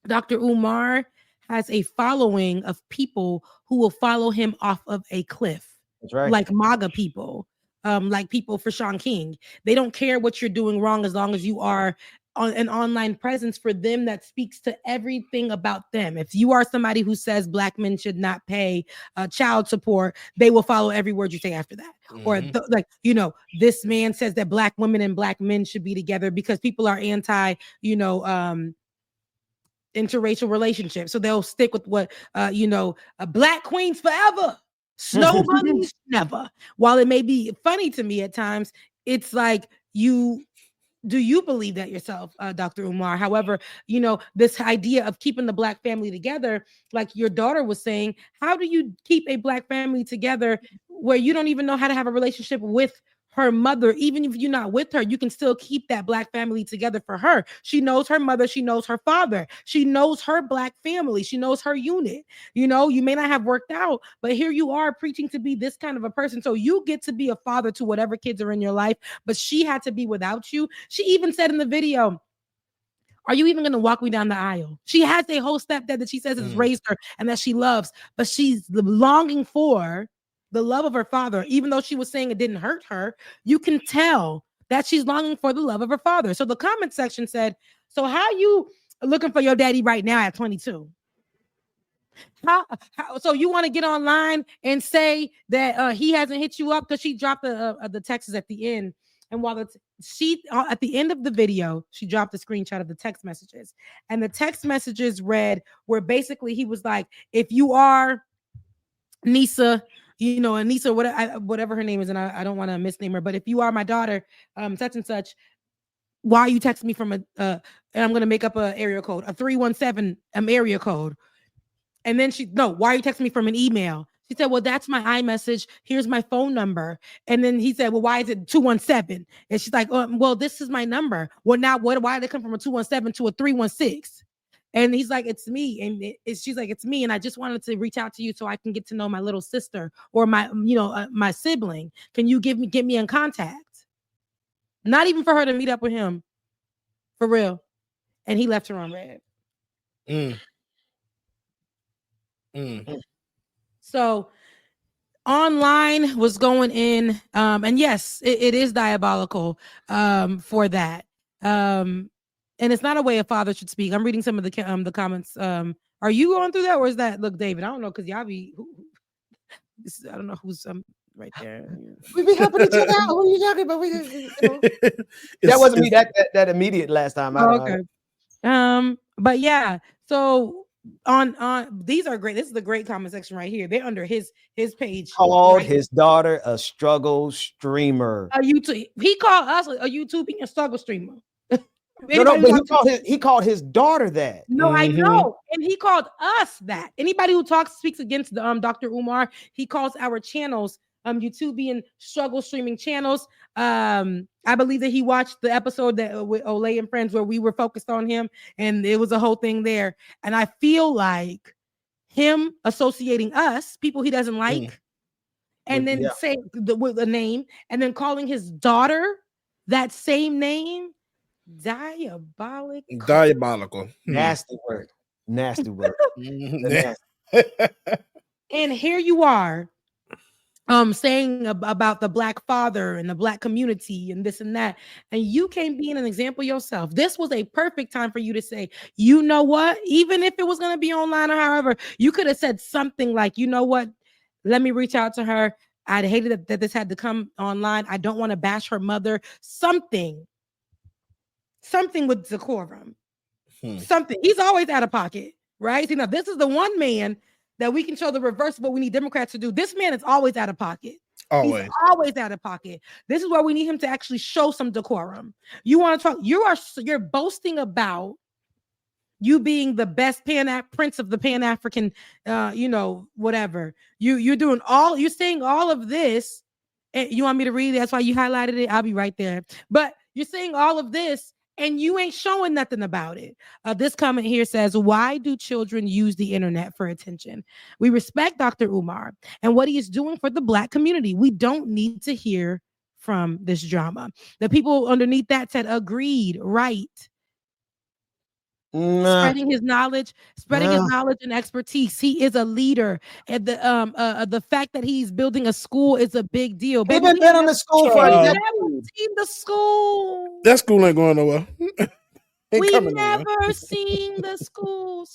Speaker 1: Dr. Umar has a following of people who will follow him off of a cliff.
Speaker 4: That's right.
Speaker 1: Like MAGA people, like people for Sean King. They don't care what you're doing wrong as long as you are an online presence for them that speaks to everything about them. If you are somebody who says Black men should not pay child support, they will follow every word you say after that. Or like, you know, this man says that Black women and Black men should be together because people are anti, you know, interracial relationships. So they'll stick with what, you know, Black queens forever. Snow bunnies never. While it may be funny to me at times, it's like do you believe that yourself, Dr. Umar? However, you know, this idea of keeping the Black family together, like your daughter was saying, how do you keep a Black family together where you don't even know how to have a relationship with her mother? Even if you're not with her, you can still keep that Black family together for her. She knows her mother. She knows her father. She knows her Black family. She knows her unit. You know, you may not have worked out, but here you are preaching to be this kind of a person. So you get to be a father to whatever kids are in your life, but she had to be without you. She even said in the video, are you even going to walk me down the aisle? She has a whole stepdad that she says has raised her and that she loves, but she's longing for the love of her father. Even though she was saying it didn't hurt her, you can tell that she's longing for the love of her father. So the comment section said, so how you looking for your daddy right now at 22? How so you want to get online and say that he hasn't hit you up? Because she dropped the texts at the end. And while she at the end of the video, she dropped a screenshot of the text messages. And the text messages read where basically he was like, if you are Nisa, you know, Anissa, whatever her name is, and I don't want to misname her, but if you are my daughter, such and such, why are you texting me from and I'm going to make up a area code, a 317 area code. And then why are you texting me from an email? She said, well, that's my iMessage. Here's my phone number. And then he said, well, why is it 217? And she's like, well, this is my number. Well, now why did it come from a 217 to a 316? And he's like, it's me. And she's like, it's me. And I just wanted to reach out to you so I can get to know my little sister or my, you know, my sibling. Can you get me in contact? Not even for her to meet up with him. For real. And he left her on red. So online was going in. And yes, it is diabolical for that. And it's not a way a father should speak. I'm reading some of the comments. Are you going through that, or is that look, David? I don't know, because y'all be. I don't know who's right there. We be helping each other out. Who are you talking about?
Speaker 4: That wasn't me. That immediate last time.
Speaker 1: Okay. But yeah. So on these are great. This is the great comment section right here. They're under his page.
Speaker 4: Called his daughter a struggle streamer.
Speaker 1: A YouTube. He called us a YouTubing and struggle streamer.
Speaker 4: No, but he called his daughter that.
Speaker 1: No, I know. And he called us that. Anybody who speaks against the Dr. Umar, he calls our channels YouTubian struggle streaming channels. I believe that he watched the episode that with Olay and friends where we were focused on him, and it was a whole thing there. And I feel like him associating us, people he doesn't like, and then saying with a name, and then calling his daughter that same name.
Speaker 3: Diabolical.
Speaker 4: Nasty word.
Speaker 1: And here you are saying about the Black father and the Black community and this and that, and you can't be an example yourself. This was a perfect time for you to say, you know what, even if it was going to be online or however, you could have said something like, you know what, let me reach out to her. I'd hated that this had to come online. I don't want to bash her mother. Something with decorum. Something. He's always out of pocket, right? You know, this is the one man that we can show the reverse of what we need Democrats to do. This man is always out of pocket.
Speaker 3: Always.
Speaker 1: He's always out of pocket. This is where we need him to actually show some decorum. You want to talk? You're boasting about you being the best prince of the Pan-African, whatever. You're saying all of this. And you want me to read it? That's why you highlighted it. I'll be right there. But you're saying all of this. and you ain't showing nothing about it. This comment here says, why do children use the internet for attention? We respect Dr. Umar and what he is doing for the Black community. We don't need to hear from this drama. The people underneath that said, agreed, right. Spreading his knowledge and expertise. He is a leader, and the fact that he's building a school is a big deal.
Speaker 4: They've been on the school for a decade.
Speaker 1: Never seen the school.
Speaker 3: That school ain't going nowhere.
Speaker 1: We've never seen the school.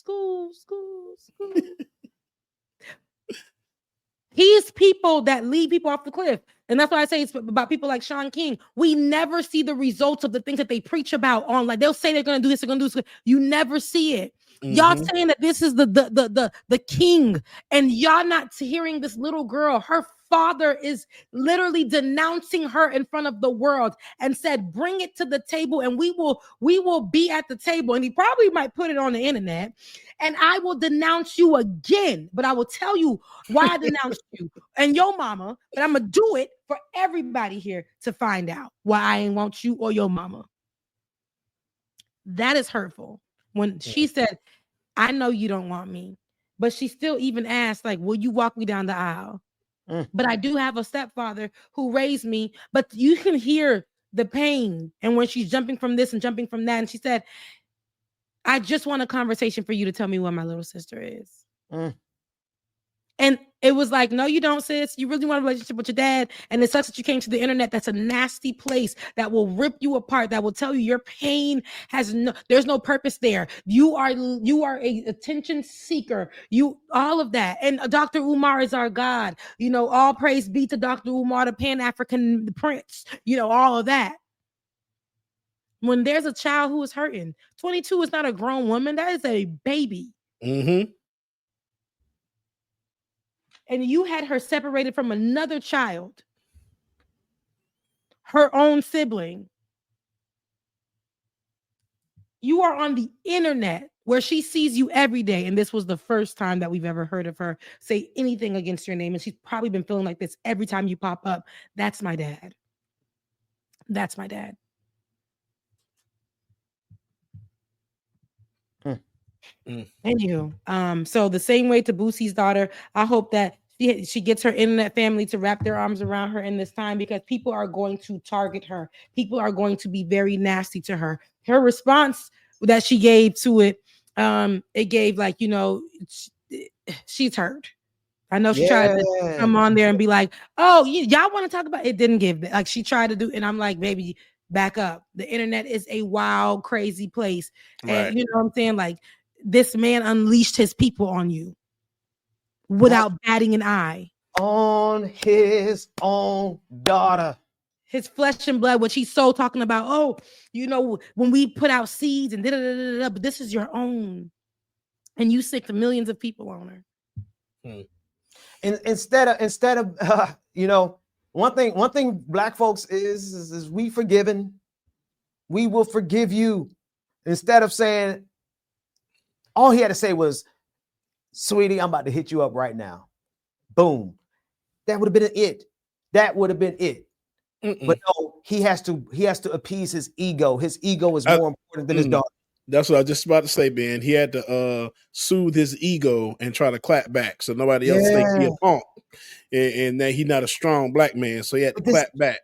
Speaker 1: He's people that lead people off the cliff. And that's why I say it's about people like Sean King. We never see the results of the things that they preach about online. They'll say they're going to do this, they're going to do this. You never see it. Y'all saying that this is the king, and y'all not hearing this little girl. Her father is literally denouncing her in front of the world and said, bring it to the table and we will be at the table. And he probably might put it on the internet, and I will denounce you again, but I will tell you why I denounced you and your mama, but I'm going to do it for everybody here to find out why I ain't want you or your mama. That is hurtful. When she said, I know you don't want me, but she still even asked, like, will you walk me down the aisle? But I do have a stepfather who raised me, but you can hear the pain. And when she's jumping from this and jumping from that, and she said, I just want a conversation for you to tell me what my little sister is. And it was like, no, you don't, sis. You really want a relationship with your dad. And it sucks that you came to the internet. That's a nasty place that will rip you apart, that will tell you your pain there's no purpose there. You are a attention seeker. All of that. And Dr. Umar is our God. All praise be to Dr. Umar, the Pan-African prince, all of that. When there's a child who is hurting, 22 is not a grown woman. That is a baby. And you had her separated from another child, her own sibling. You are on the internet where she sees you every day. And this was the first time that we've ever heard of her say anything against your name. And she's probably been feeling like this every time you pop up. That's my dad. That's my dad. Anywho, so the same way to Boosie's daughter, I hope that she gets her internet family to wrap their arms around her in this time, because people are going to target her. People are going to be very nasty to her. Her response that she gave to it, it gave like, she's hurt. I know she tried to come on there and be like, oh, y'all want to talk about it? Didn't give that. Like she tried to do, and I'm like, baby, back up. The internet is a wild, crazy place. Right. And you know what I'm saying? Like, this man unleashed his people on you without batting an eye.
Speaker 4: On his own daughter.
Speaker 1: His flesh and blood, which he's so talking about. Oh, when we put out seeds and da-da-da-da-da, but this is your own. And you sick to millions of people on her.
Speaker 4: And instead of one thing Black folks is we forgiven. We will forgive you. Instead of saying, all he had to say was, sweetie, I'm about to hit you up right now. Boom. That would have been it. That would have been it. But no, he has to appease his ego. His ego is more important than his daughter.
Speaker 3: That's what I was just about to say, Ben. He had to soothe his ego and try to clap back so nobody else thinks he a punk and that he's not a strong Black man. So he had to clap back.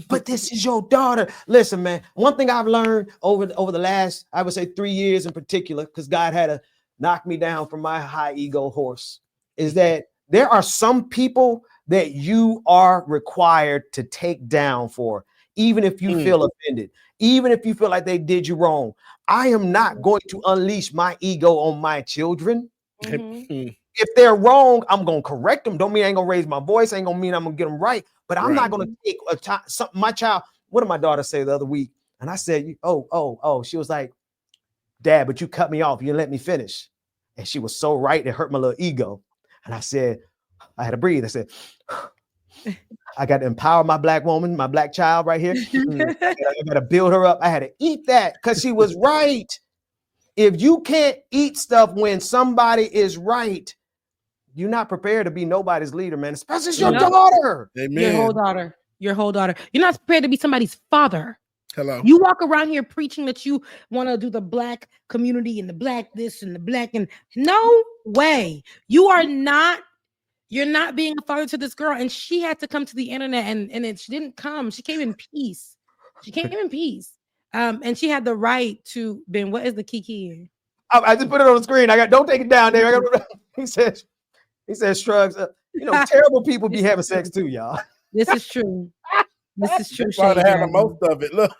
Speaker 4: But this is your daughter. Listen, man, one thing I've learned over the last, I would say 3 years in particular, because God had to knock me down from my high ego horse, is that there are some people that you are required to take down for, even if you feel offended, even if you feel like they did you wrong. I am not going to unleash my ego on my children. If they're wrong, I'm going to correct them. Don't mean I ain't going to raise my voice. Ain't going to mean I'm going to get them right. But I'm not going to take my child. What did my daughter say the other week? And I said, oh. She was like, Dad, but you cut me off. You didn't let me finish. And she was so right. It hurt my little ego. And I said, I had to breathe. I said, I got to empower my Black woman, my Black child right here. I got to build her up. I had to eat that because she was right. If you can't eat stuff when somebody is right, you're not prepared to be nobody's leader, man. Especially your daughter.
Speaker 3: Amen.
Speaker 1: Your whole daughter. You're not prepared to be somebody's father.
Speaker 3: Hello.
Speaker 1: You walk around here preaching that you want to do the black community and the black this and the black, and no way. You're not being a father to this girl. And she had to come to the internet, and she didn't come. She came in peace. And she had the right to, Ben, what is the key?
Speaker 4: I just put it on the screen. Don't take it down there. He says shrugs. Terrible people be having sex too, y'all.
Speaker 1: This is true. This is true.
Speaker 3: Probably had the most of it. Look,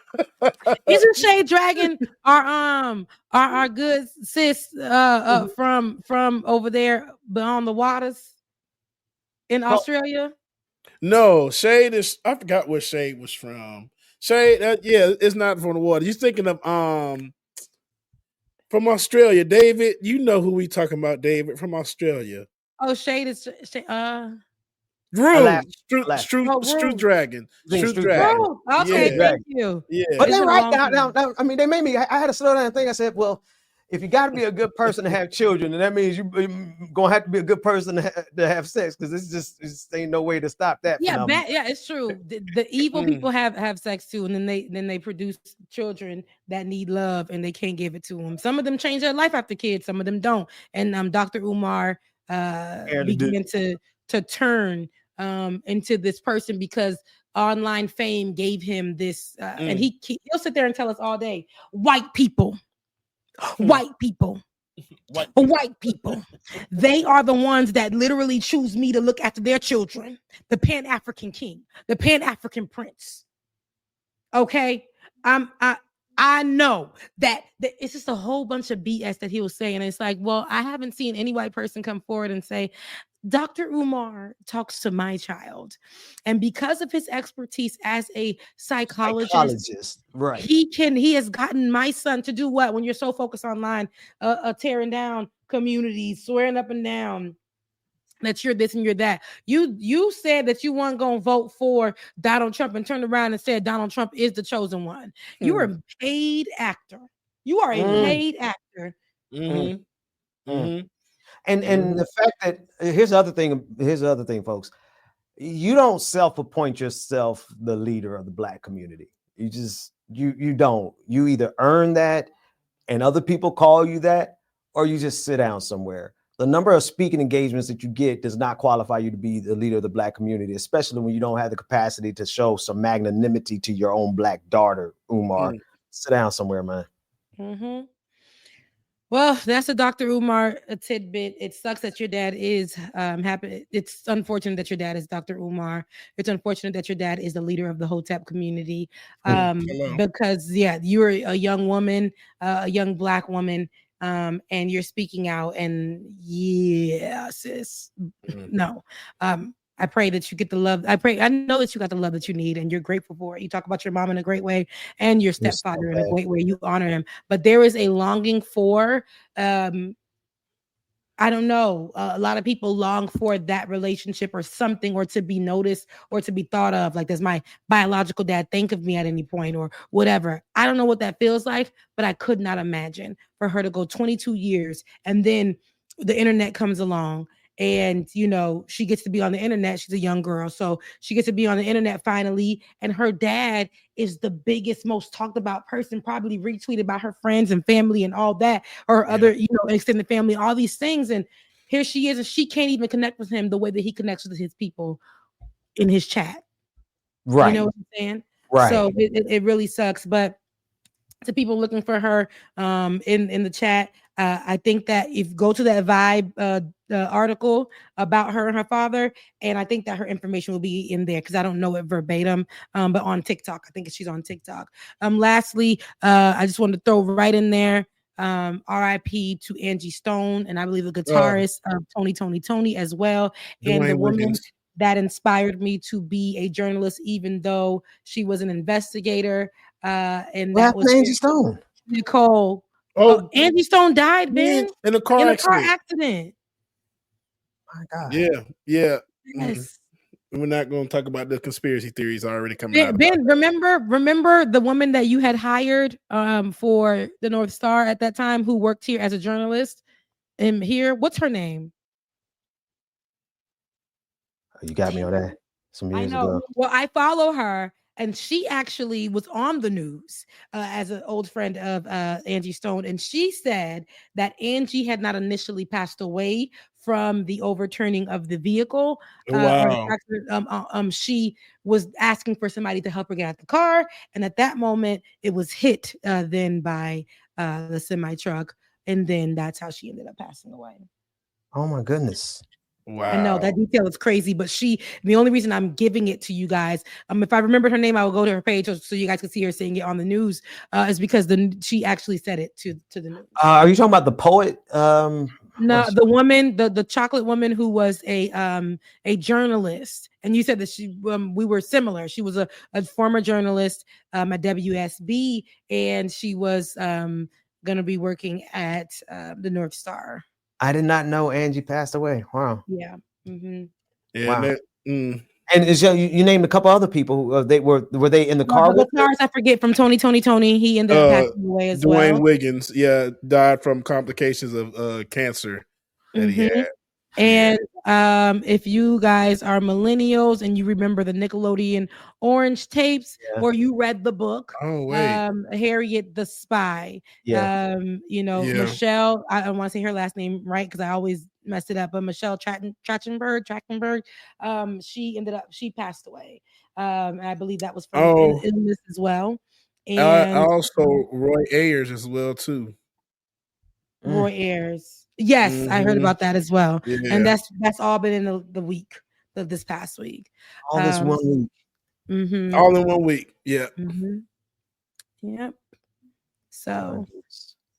Speaker 1: isn't Shade Dragon our good sis from over there beyond the waters in Australia?
Speaker 3: No, Shade is. I forgot where Shade was from. Shade, it's not from the water. He's thinking of from Australia. David, you know who we talking about? David from Australia.
Speaker 1: Oh, Shade is
Speaker 3: Drew Dragon.
Speaker 1: Oh, okay, thank you.
Speaker 3: Yeah,
Speaker 4: but they're right now. I mean, they made me. I had to slow down and think. I said, well, if you got to be a good person to have children, then that means you're gonna have to be a good person to have sex, because this just ain't no way to stop that.
Speaker 1: Yeah, it's true. The evil people have sex too, and then they produce children that need love, and they can't give it to them. Some of them change their life after kids, some of them don't. And Dr. Umar began to turn into this person because online fame gave him this, and he'll sit there and tell us all day, white people, they are the ones that literally choose me to look after their children. The Pan-African king, the Pan-African prince. Okay, I know that it's just a whole bunch of BS that he was saying. And it's like, well, I haven't seen any white person come forward and say, Dr. Umar talks to my child. And because of his expertise as a psychologist,
Speaker 4: right?
Speaker 1: He has gotten my son to do what? When you're so focused online, tearing down communities, swearing up and down that you're this and you're that. You said that you weren't going to vote for Donald Trump and turned around and said Donald Trump is the chosen one. You are a paid actor. You are a paid actor.
Speaker 4: And the fact that here's the other thing, folks. You don't self-appoint yourself the leader of the black community. You just you don't. You either earn that and other people call you that, or you just sit down somewhere. The number of speaking engagements that you get does not qualify you to be the leader of the black community, especially when you don't have the capacity to show some magnanimity to your own black daughter, Umar. Sit down somewhere, man.
Speaker 1: Well, that's a Dr. Umar tidbit. It sucks that your dad is happy. It's unfortunate that your dad is Dr. Umar. It's unfortunate that your dad is the leader of the Hotep community. Because you're a young woman, a young black woman, and you're speaking out. And sis, no. I pray that you get the love. I know that you got the love that you need, and you're grateful for it. You talk about your mom in a great way and your stepfather in a great way. You honor him, but there is a longing for, I don't know. A lot of people long for that relationship or something, or to be noticed or to be thought of. Like, does my biological dad think of me at any point or whatever? I don't know what that feels like, but I could not imagine for her to go 22 years and then the internet comes along. And, she gets to be on the internet. She's a young girl. So she gets to be on the internet finally. And her dad is the biggest, most talked about person, probably retweeted by her friends and family and all that, or other, extended family, all these things. And here she is, and she can't even connect with him the way that he connects with his people in his chat.
Speaker 4: Right.
Speaker 1: You know what I'm saying?
Speaker 4: Right.
Speaker 1: So it really sucks. But to people looking for her in the chat, I think that if you go to that Vibe article about her and her father, and I think that her information will be in there because I don't know it verbatim, but on TikTok, I think she's on TikTok. Lastly, I just wanted to throw right in there, RIP to Angie Stone, and I believe the guitarist of Tony as well, and the woman that inspired me to be a journalist, even though she was an investigator. And that was
Speaker 4: Angie Stone.
Speaker 1: Nicole. Oh, Angie Stone died, Ben,
Speaker 3: in a car
Speaker 1: accident.
Speaker 4: My God.
Speaker 3: Yeah.
Speaker 1: Yes.
Speaker 3: We're not going to talk about the conspiracy theories already coming out.
Speaker 1: Ben, remember the woman that you had hired for the North Star at that time, who worked here as a journalist? And here, what's her name?
Speaker 4: You got me on that some years ago.
Speaker 1: Well, I follow her, and she actually was on the news as an old friend of Angie Stone, and she said that Angie had not initially passed away from the overturning of the vehicle.
Speaker 3: Wow.
Speaker 1: She was asking for somebody to help her get out the car, and at that moment, it was hit then by the semi truck, and then that's how she ended up passing away.
Speaker 4: Oh my goodness.
Speaker 3: Wow.
Speaker 1: I know that detail is crazy, but the only reason I'm giving it to you guys, if I remembered her name, I will go to her page so you guys can see her saying it on the news, is because she actually said it to the news.
Speaker 4: Are you talking about the poet?
Speaker 1: No, the woman, the chocolate woman who was a journalist, and you said that we were similar. She was a former journalist at WSB, and she was going to be working at the North Star.
Speaker 4: I did not know Angie passed away. Wow.
Speaker 1: Yeah. Mm-hmm.
Speaker 3: Yeah.
Speaker 4: Wow. And you named a couple other people. Were they in the car with
Speaker 1: cars? I forget from Tony. He ended up passing away as well.
Speaker 3: Dwayne Wiggins, died from complications of cancer that he had.
Speaker 1: And if you guys are millennials and you remember the Nickelodeon Orange tapes, or you read the book, Harriet the Spy, Michelle, I don't want to say her last name right because I always messed it up, but Michelle Trachtenberg, she passed away. And I believe that was from illness as well. And
Speaker 3: also Roy Ayers as well too.
Speaker 1: Roy Ayers. Yes, I heard about that as well. Yeah. And that's all been in the week of this past week.
Speaker 4: All this 1 week.
Speaker 1: Mm-hmm.
Speaker 3: All in 1 week. Yeah.
Speaker 1: Mm-hmm. Yep. So,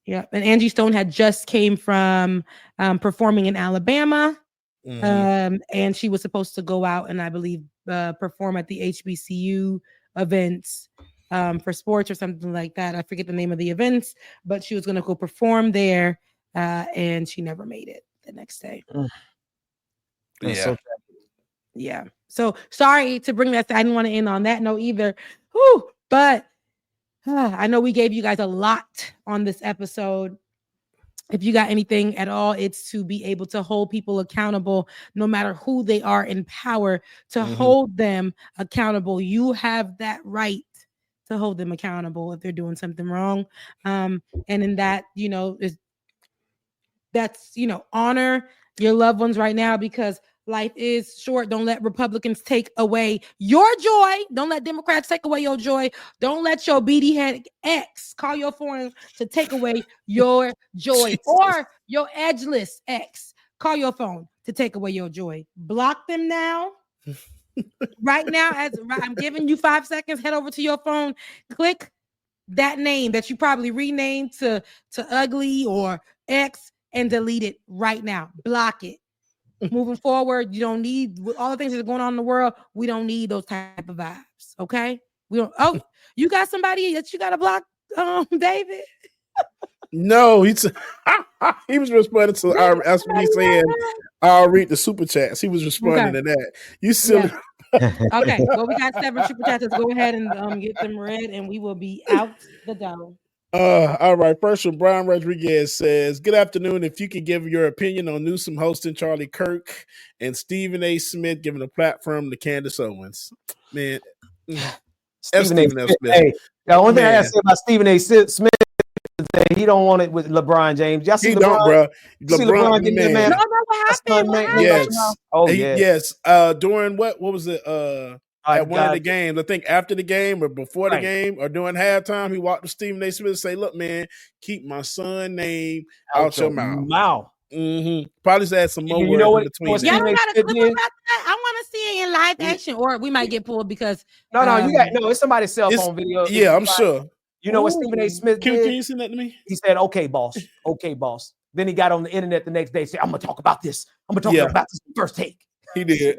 Speaker 1: yeah. And Angie Stone had just came from performing in Alabama. Mm-hmm. And she was supposed to go out and I believe perform at the HBCU events for sports or something like that. I forget the name of the events, but she was going to go perform there. And she never made it the next day. Yeah. So sorry to bring that. I didn't want to end on that note either. But I know we gave you guys a lot on this episode. If you got anything at all, it's to be able to hold people accountable, no matter who they are in power, to hold them accountable. You have that right to hold them accountable if they're doing something wrong. And in that, honor your loved ones right now because life is short. Don't let Republicans take away your joy. Don't let Democrats take away your joy. Don't let your beady head ex call your phone to take away your joy or your edgeless ex call your phone to take away your joy. Block them now. Right now, as I'm giving you 5 seconds, head over to your phone, click that name that you probably renamed to ugly or X and delete it right now. Block it. Moving forward, you don't need all the things that are going on in the world. We don't need those type of vibes. Okay. We don't. Oh, you got somebody that you got to block, David?
Speaker 3: No, he was responding to as me saying, I'll read the super chats. He was responding to that. You silly.
Speaker 1: Okay. Well, we got 7 super chats. Let's go ahead and get them read, and we will be out the door.
Speaker 3: All right. First one, Brian Rodriguez says, good afternoon. If you could give your opinion on Newsom hosting Charlie Kirk and Stephen A. Smith giving a platform to Candace Owens. Man.
Speaker 4: Stephen A. Smith. Hey, the only thing I got to say about Stephen A. Smith is that he don't want it with LeBron James. Y'all see LeBron?
Speaker 3: Bro.
Speaker 4: LeBron getting the man.
Speaker 1: No, what happened?
Speaker 3: Yes.
Speaker 4: Oh, yeah.
Speaker 3: Yes. During what was it? At one of the games, I think after the game or before the game or during halftime, he walked to Stephen A. Smith and say, look, man, keep my son's name out your mouth. Probably said some more words in between.
Speaker 1: Y'all don't got a clip about that? I want to see it in live action, or we might get pulled because
Speaker 4: it's somebody's cell phone video.
Speaker 3: Yeah, I'm sure.
Speaker 4: You know what Stephen A. Smith did?
Speaker 3: Can you send that to me?
Speaker 4: He said, okay, boss. Okay, boss. Then he got on the internet the next day and said, I'm gonna talk about this. I'm gonna talk about this first take.
Speaker 3: He did.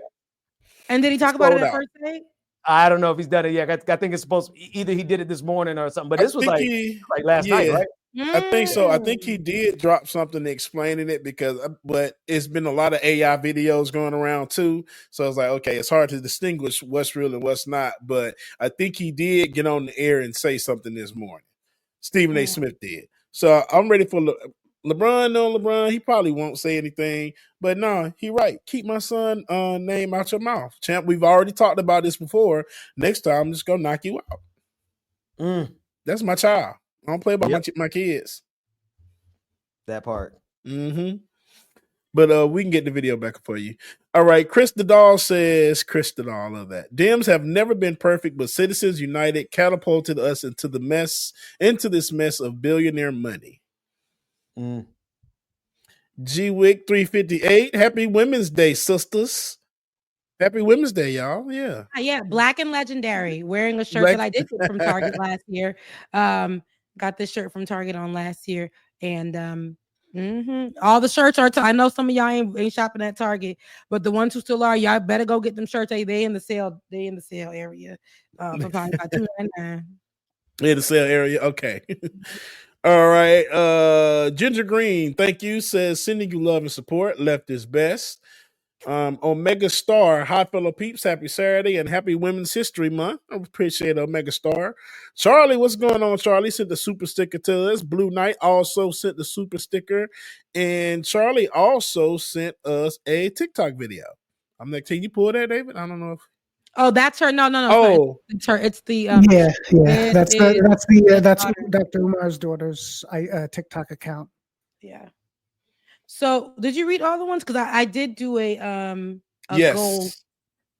Speaker 1: And did he talk about it at first take?
Speaker 4: I don't know if he's done it yet. I think it's supposed to, either he did it this morning or something, but this was like last night, right?
Speaker 3: I think so. I think he did drop something explaining it but it's been a lot of AI videos going around too. So it's like, okay, it's hard to distinguish what's real and what's not. But I think he did get on the air and say something this morning. Stephen A. Smith did. So I'm ready for LeBron, he probably won't say anything, but no, he right. Keep my son name out your mouth. Champ, we've already talked about this before. Next time, I'm just going to knock you out. That's my child. I don't play about my kids.
Speaker 4: That part.
Speaker 3: Mm-hmm. But we can get the video back for you. All right. Chris the Doll says, Chris the Doll, love that. Dems have never been perfect, but Citizens United catapulted us into this mess of billionaire money. G-Wick 358. Happy Women's Day, sisters. Happy Women's Day, y'all. Yeah.
Speaker 1: Yeah. Black and legendary. Wearing a shirt that I did get from Target last year. Got this shirt from Target on last year. And all the shirts are. I know some of y'all ain't shopping at Target, but the ones who still are, y'all better go get them shirts. They in the sale. They in the sale area. For probably about $2.99.
Speaker 3: In the sale area. Okay. All right. Ginger Green, thank you. Says sending you love and support. Left is best. Omega Star, Hot Fellow Peeps, happy Saturday and happy Women's History Month. I appreciate Omega Star. Charlie, what's going on? Charlie sent the super sticker to us. Blue Knight also sent the super sticker. And Charlie also sent us a TikTok video. I'm like, can you pull that, David? I don't know if.
Speaker 1: Oh, that's her. No.
Speaker 3: Oh,
Speaker 1: it's her. It's the
Speaker 8: That's Dr. Umar's daughter's TikTok account.
Speaker 1: Yeah. So did you read all the ones? Because I did do a
Speaker 3: yes.
Speaker 1: goal.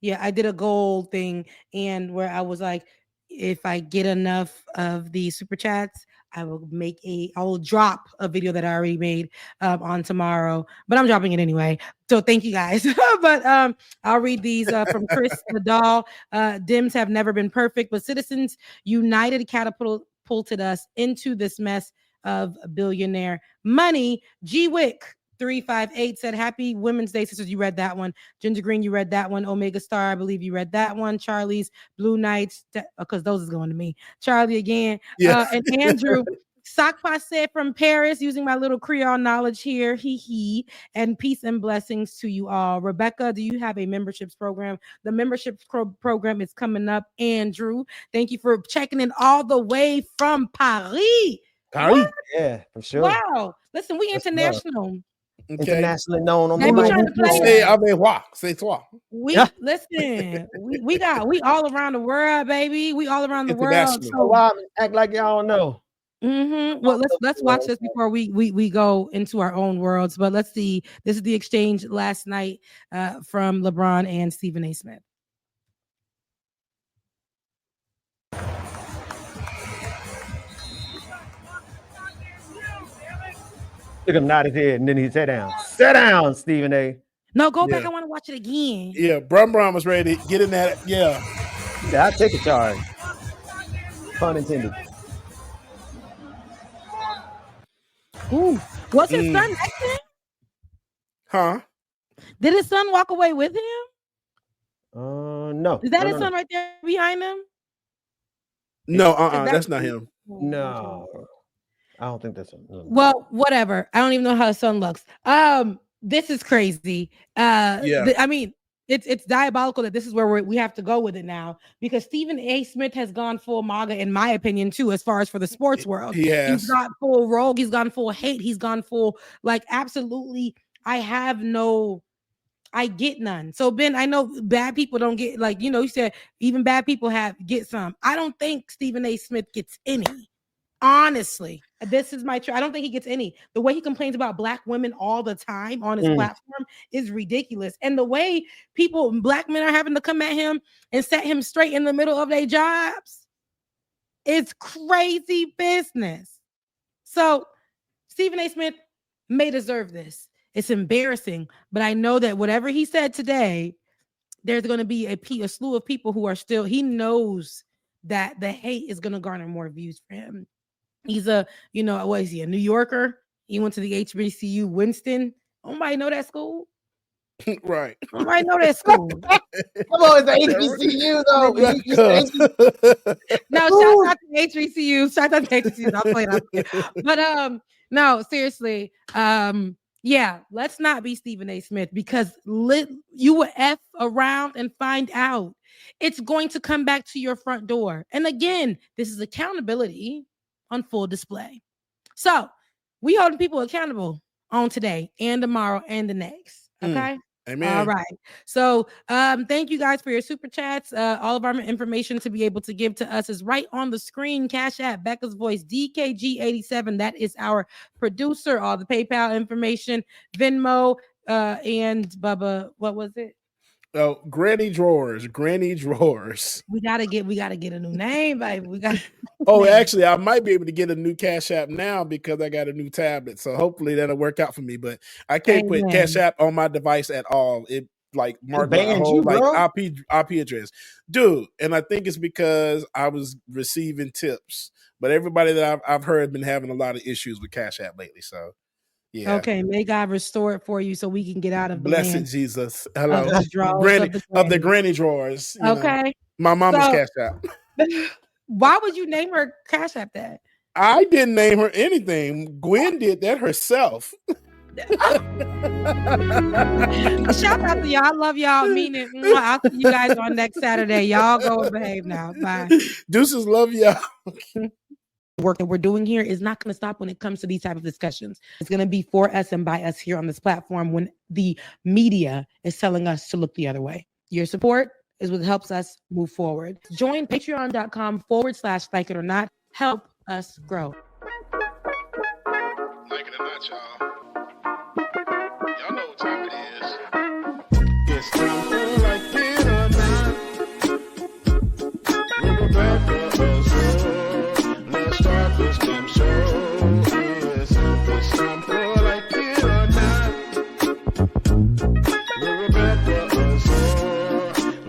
Speaker 1: Yeah, I did a goal thing, and where I was like, if I get enough of the super chats, I will drop a video that I already made on tomorrow, but I'm dropping it anyway. So thank you guys. But I'll read these from Chris the Doll. Dems have never been perfect, but Citizens United catapulted us into this mess of billionaire money. G-Wick 358 said, happy Women's Day, sisters. You read that one. Ginger Green, you read that one. Omega Star, I believe you read that one. Charlie's Blue Knights, because those is going to me. Charlie again. Yeah. And Andrew Sakpa said from Paris, using my little Creole knowledge here, and peace and blessings to you all. Rebecca, do you have a memberships program? The memberships program is coming up. Andrew, thank you for checking in all the way from Paris.
Speaker 3: What?
Speaker 4: Yeah, for sure.
Speaker 1: Wow. Listen, we international.
Speaker 3: Okay.
Speaker 4: Internationally known on
Speaker 1: the listen, we all around the world, baby. We all around the world.
Speaker 4: So act like y'all know.
Speaker 1: Well, let's watch this before we go into our own worlds. But let's see. This is the exchange last night from LeBron and Stephen A. Smith.
Speaker 4: Look him nod his head, and then he sat down. Sit down, Stephen A.
Speaker 1: No, go back. I want to watch it again.
Speaker 3: Yeah, Brum was ready to get in that. Yeah,
Speaker 4: I'll take a charge. Pun intended.
Speaker 1: Ooh, was his son next to him?
Speaker 3: Huh?
Speaker 1: Did his son walk away with him?
Speaker 4: No.
Speaker 1: Is that his son right there behind him?
Speaker 3: No, that's not him.
Speaker 4: No. I don't think that's him. No.
Speaker 1: Well, whatever. I don't even know how his son looks. This is crazy. I mean, it's diabolical that this is where we have to go with it now, because Stephen A. Smith has gone full MAGA, in my opinion, too, as far as for the sports world. He's gone full rogue. He's gone full hate. He's gone full, like, absolutely. I get none. So, Ben, I know bad people don't get, like, you said even bad people get some. I don't think Stephen A. Smith gets any. Honestly, this is my I don't think he gets any. The way he complains about Black women all the time on his platform is ridiculous. And the way Black men are having to come at him and set him straight in the middle of their jobs, it's crazy business. So Stephen A. Smith may deserve this. It's embarrassing, but I know that whatever he said today, there's going to be a slew of people who are still, he knows that the hate is going to garner more views for him. He's what is he, a New Yorker? He went to the HBCU Winston. Nobody know that school?
Speaker 3: Right.
Speaker 1: Nobody know that school.
Speaker 4: Come on, it's the HBCU though.
Speaker 1: No, shout out to HBCU. Shout out to HBCU. I'll play it. But no, seriously. Yeah, let's not be Stephen A. Smith, because you will F around and find out. It's going to come back to your front door. And again, this is accountability on full display. So we holding people accountable on today and tomorrow and the next. Okay.
Speaker 3: Amen.
Speaker 1: All right. So thank you guys for your super chats. All of our information to be able to give to us is right on the screen. Cash App, Becca's Voice, DKG87. That is our producer. All the PayPal information, Venmo, and Bubba, what was it?
Speaker 3: Oh, Granny Drawers.
Speaker 1: We gotta get a new name, baby. We got.
Speaker 3: Oh, actually, I might be able to get a new Cash App now because I got a new tablet. So hopefully that'll work out for me. But I can't put Cash App on my device at all. It like marked my whole IP address, dude. And I think it's because I was receiving tips. But everybody that I've heard been having a lot of issues with Cash App lately. So. Yeah.
Speaker 1: Okay, may God restore it for you so we can get out of the
Speaker 3: Blessed
Speaker 1: land
Speaker 3: Jesus. Hello.
Speaker 1: Of the
Speaker 3: granny drawers.
Speaker 1: Okay.
Speaker 3: My mama's Cash App.
Speaker 1: Why would you name her Cash App that?
Speaker 3: I didn't name her anything. Gwen did that herself.
Speaker 1: Shout out to y'all. I love y'all. Mean it. I'll see you guys on next Saturday. Y'all go and behave now. Bye.
Speaker 3: Deuces, love y'all.
Speaker 1: Work that we're doing here is not going to stop when it comes to these type of discussions. It's going to be for us and by us here on this platform when the media is telling us to look the other way. Your support is what helps us move forward. Join patreon.com/like it or not. Help us grow.
Speaker 3: Like it or not, y'all. Y'all know what time it is. It's time for Like It or Not. With Rebecca Azor. Let's start this damn show. Yes, it's time for Like It or Not. With Rebecca Azor.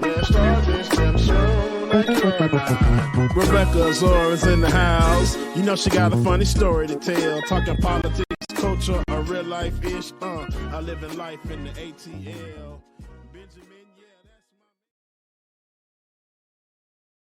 Speaker 3: Let's start this damn show. Like It or Not. Rebecca Azor is in the house. You know she got a funny story to tell. Talking politics, culture, or real life ish. I live in life in the ATL.